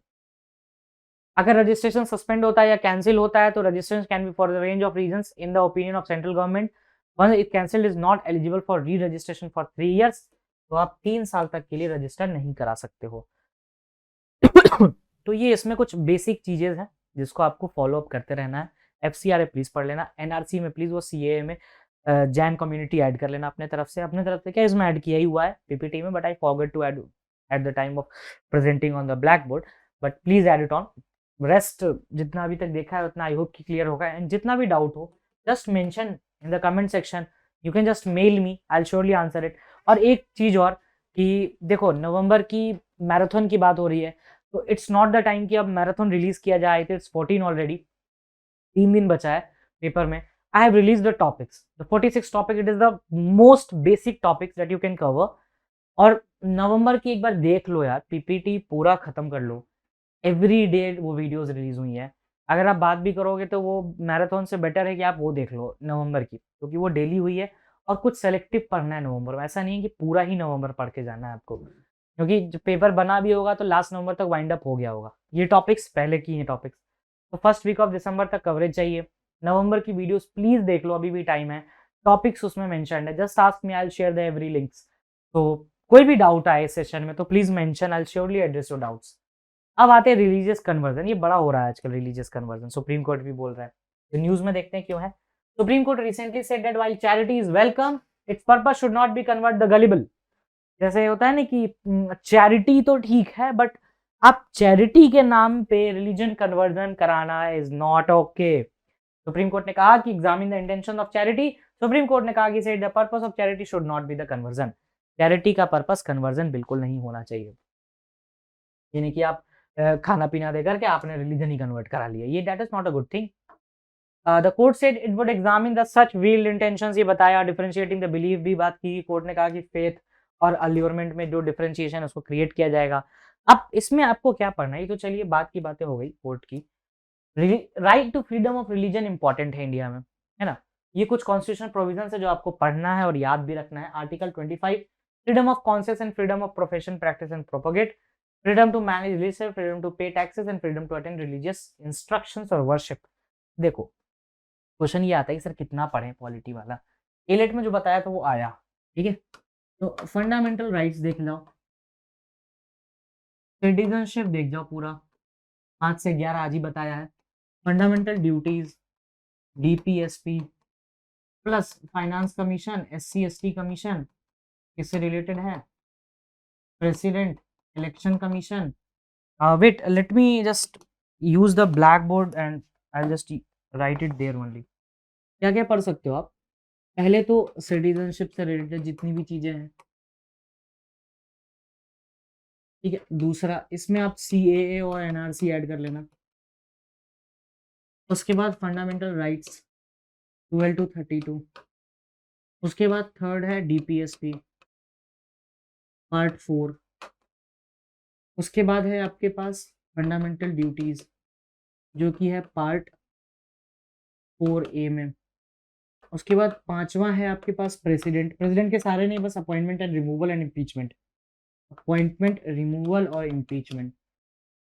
अगर रजिस्ट्रेशन सस्पेंड होता है या कैंसिल होता है तो registration can be for the range of reasons in the opinion of central government. Once it cancelled is not eligible for re registration for 3 years, तो आप 3 साल तक के लिए रजिस्टर नहीं करा सकते हो। तो ये इसमें कुछ बेसिक चीजें हैं जिसको आपको फॉलो अप करते रहना है। एफसीआरए प्लीज पढ़ लेना। एनआरसी में प्लीज वो सीएए में जैन कम्युनिटी ऐड कर लेना अपने तरफ से। अपने तरफ से क्या इसमें ऐड किया ही हुआ है पीपीटी में, but I forget to add at the time of presenting on the black board, but please add it on. Rest जितना अभी तक देखा है उतना आई होप कि क्लियर होगा। एंड जितना भी डाउट हो just mention in the comment section, you can just mail me, I will surely answer it. और एक चीज और कि देखो, नवंबर की मैराथन की बात हो रही है, तो इट्स नॉट द टाइम कि अब मैराथन रिलीज किया जाए। इट्स 14 ऑलरेडी, 3 दिन बचा है पेपर में। I have release the topics, the 46 topic, it is the most basic topics that you can cover. और नवंबर की एक बार देख लो यार, पीपीटी पूरा खत्म कर लो। एवरी डे वो वीडियोस रिलीज हुई है। अगर आप बात भी करोगे तो वो मैराथन से बेटर है कि आप वो देख लो नवंबर की, क्योंकि वो डेली हुई है। और कुछ सेलेक्टिव पढ़ना है नवंबर में, ऐसा नहीं है कि पूरा ही नवंबर पढ़ के जाना है आपको, क्योंकि जब पेपर बना भी होगा तो लास्ट नवंबर तक वाइंड अप हो गया होगा। ये टॉपिक्स पहले की हैं टॉपिक्स, तो फर्स्ट वीक ऑफ दिसंबर तक कवरेज चाहिए। नवंबर की वीडियोस प्लीज देख लो, अभी भी टाइम है। टॉपिक्स उसमें मेंशन है, just ask me, I will share the every links. तो कोई भी डाउट आए इस सेशन में तो please mention, I will surely address your doubts. अब आते हैं रिलीजियस कन्वर्जन। ये बड़ा हो रहा है आजकल रिलीजियस कन्वर्जन, सुप्रीम कोर्ट भी बोल रहा है। तो न्यूज में देखते हैं क्यों है। Supreme court recently said that while charity is welcome, it's purpose should not be convert the gullible. जैसे होता है ना कि चैरिटी तो ठीक है, बट आप चैरिटी के नाम पे रिलीजन कन्वर्जन कराना is not okay. Supreme court ने कहा कि examine the intention of charity. Supreme court ने कहा कि said the purpose of charity should not be the conversion. Charity का पर्पस कन्वर्जन बिल्कुल नहीं होना चाहिए, यानी कि आप खाना पीना देकर के आपने रिलीजन ही कन्वर्ट करा लिया, ये that is not a good thing. The court said it would examine the such wield intentions, ये बताया। डिफरेंशिएटिंग द बिलीफ भी बात की। कोर्ट ने कहा कि फेथ और अल्यूरमेंट में जो डिफरेंशिएशन है उसको क्रिएट किया जाएगा। अब इसमें आपको क्या पढ़ना है, ये तो चलिए बात की बातें हो गई कोर्ट की। Right to freedom of religion important है इंडिया में, है ना। ये कुछ कॉन्स्टिट्यूशनल प्रोविजन है जो आपको पढ़ना है और याद भी रखना है। Article 25, freedom of conscious and freedom of profession, practice and propagate, freedom to manage research, freedom to pay taxes and freedom to attend religious instructions or worship। देखो, क्वेश्चन ये आता है कि सर कितना पढ़ें पॉलिटी वाला, एलेट में जो बताया तो वो आया, ठीक है। तो फंडामेंटल राइट्स देख लो, सिटीजनशिप देख जाओ पूरा, 5 से 11 आज ही बताया है। Fundamental duties, DPSP plus finance commission, SC ST commission किससे रिलेटेड है, president election commission. Wait, let me just use the blackboard and I'll just write it there only। क्या क्या पढ़ सकते हो आप? पहले तो सिटीजनशिप से रिलेटेड जितनी भी चीजें हैं, ठीक है। दूसरा, इसमें आप CAA और NRC ऐड कर लेना। उसके बाद फंडामेंटल राइट्स 12 to 32। उसके बाद थर्ड है DPSP पार्ट 4। उसके बाद है आपके पास फंडामेंटल ड्यूटीज जो कि है पार्ट 4A में। उसके बाद पांचवा है आपके पास प्रेसिडेंट के सारे नहीं, बस appointment and removal and impeachment, appointment removal और इम्पीचमेंट।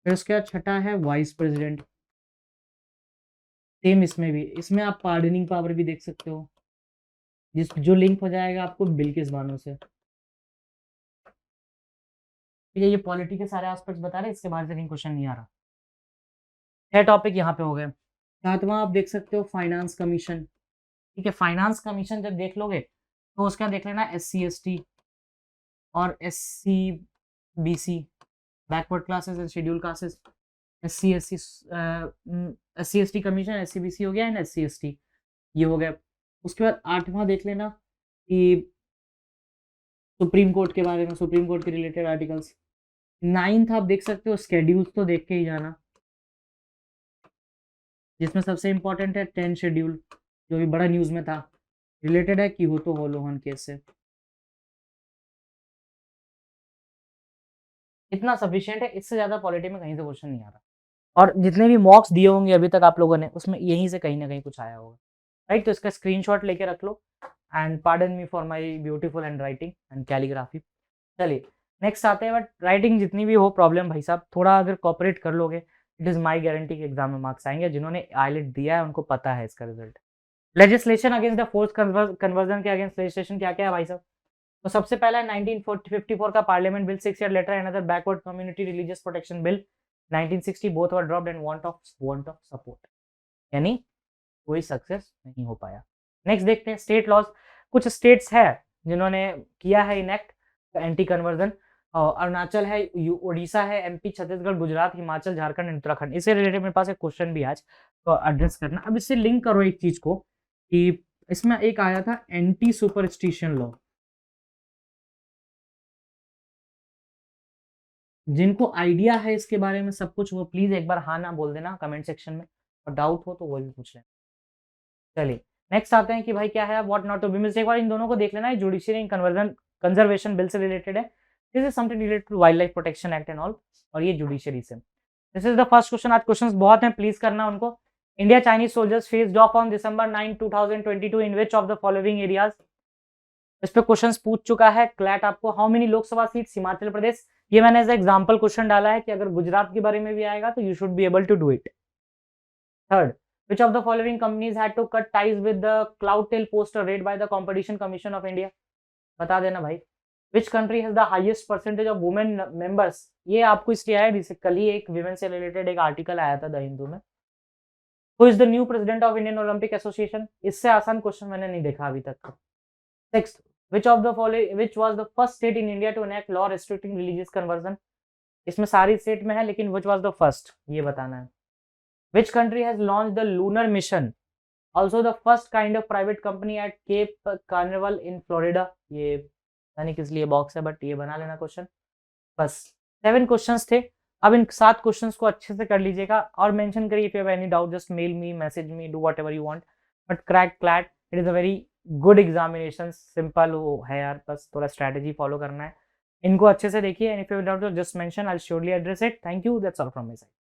फिर उसके बाद छठा है वाइस प्रेसिडेंट। सेम इसमें भी, इसमें आप पार्डनिंग पावर भी देख सकते हो, जो लिंक हो जाएगा आपको बिल्किस बानो से। ठीक है, ये पॉलिटी के सारे एस्पेक्ट्स बता रहे हैं, इसके बाहर से कहीं क्वेश्चन नहीं आ रहा। 6 टॉपिक यहाँ पे हो गए। सातवां आप देख सकते हो फाइनेंस कमीशन। ठीक है, फाइनेंस कमीशन जब देख लोगे तो उसका देख लेना SC/ST और SC/BC, backward classes and schedule classes. SC/ST commission, SC/BC हो गया एंड SC/ST ये हो गया। उसके बाद 8वां देख लेना कि सुप्रीम कोर्ट के बारे में, सुप्रीम कोर्ट के रिलेटेड आर्टिकल्स। 9th आप देख सकते हो स्केड्यूल्स, तो देख के ही जाना, जिसमें सबसे इंपॉर्टेंट है 10 शेड्यूल जो भी बड़ा न्यूज में था, रिलेटेड है क्योटो होलोहन केस से। इतना सफिशिएंट है, इससे ज्यादा पॉलिटी में कहीं से क्वेश्चन नहीं आ रहा। और जितने भी मॉक्स दिए होंगे अभी तक आप लोगों ने, उसमें यहीं से कहीं ना कहीं कुछ आया होगा, राइट। तो इसका स्क्रीनशॉट लेके रख लो and pardon me for my beautiful handwriting and calligraphy. चलिए नेक्स्ट आते हैं। बट राइटिंग जितनी भी हो प्रॉब्लम भाई साहब, थोड़ा अगर कॉपरेट कर लोगे, इट इज माई गारंटी कि एग्जाम में मार्क्स आएंगे। जिन्होंने आईलेट दिया है उनको पता है इसका result. Legislation against the force conversion के अगेंस्ट लेजिस्लेशन क्या क्या है भाई साहब? तो सबसे पहला है 1954 का parliament bill 6 year later, another backward community religious protection bill 1960, both were dropped and want of support, यानी कोई सक्सेस नहीं हो पाया। नेक्स्ट देखते हैं स्टेट लॉज। कुछ स्टेट्स है जिन्होंने किया है इनेक्ट एंटी कन्वर्जन। अरुणाचल है, उड़ीसा है, MP, छत्तीसगढ़, गुजरात, हिमाचल, झारखंड एंड उत्तराखंड। इससे रिलेटेड मेरे पास एक क्वेश्चन भी आज तो एड्रेस करना। अब इससे लिंक करो एक चीज को कि इसमें एक आया था एंटी सुपरस्टिशन लॉ। जिनको आइडिया है इसके बारे में सब कुछ, वो प्लीज एक बार हाँ ना बोल देना कमेंट सेक्शन में, और डाउट हो तो वो भी पूछ लेना। चलिए नेक्स्ट आते हैं कि भाई क्या है what not to be missed. एक बार इन दोनों को देख लेना है, जुडिशियरी कंजर्वेशन बिल से रिलेटेड है। This is something related to wild life protection act and all, और ये जुडिशियरी से। This is the first question. आज क्वेश्चंस बहुत हैं, प्लीज करना उनको। India Chinese soldiers faced off on December 9, 2022 in which of the following areas. इस पे क्वेश्चंस पूछ चुका है क्लैट आपको। How many Lok Sabha seats Himachal Pradesh, ये मैंने एज एग्जांपल क्वेश्चन डाला है कि अगर गुजरात के बारे में भी आएगा तो you should be able to do it. Third, which of the following companies had to cut ties with the Cloudtail poster raid by the Competition Commission of India? बता देना भाई। Which country has the highest percentage of women members? ये आपको इसलिए आया, कल ही एक women से रिलेटेड एक आर्टिकल आया था द हिंदू में। Who is the new president of Indian Olympic Association? इससे आसान क्वेश्चन मैंने नहीं देखा अभी तक। Sixth, which was the first state in India to enact law restricting religious conversion? इसमें सारी स्टेट में है, लेकिन which was the first ये बताना है। Which country has launched the lunar mission? Also the first kind of private company at Cape Canaveral in Florida. ये पता नहीं किस लिए बॉक्स है, बट ये बना लेना क्वेश्चन। बस 7 क्वेश्चंस थे। अब इन 7 क्वेश्चंस को अच्छे से कर लीजिएगा और मेंशन करिए if you have any doubt, just mail me, message me, do whatever you want, but crack CLAT. It is a very good examination, simple वो है यार, बस थोड़ा स्ट्रैटेजी फॉलो करना है। इनको अच्छे से देखिए and if you have doubt just mention, I will surely address it. Thank you, that's all from my side.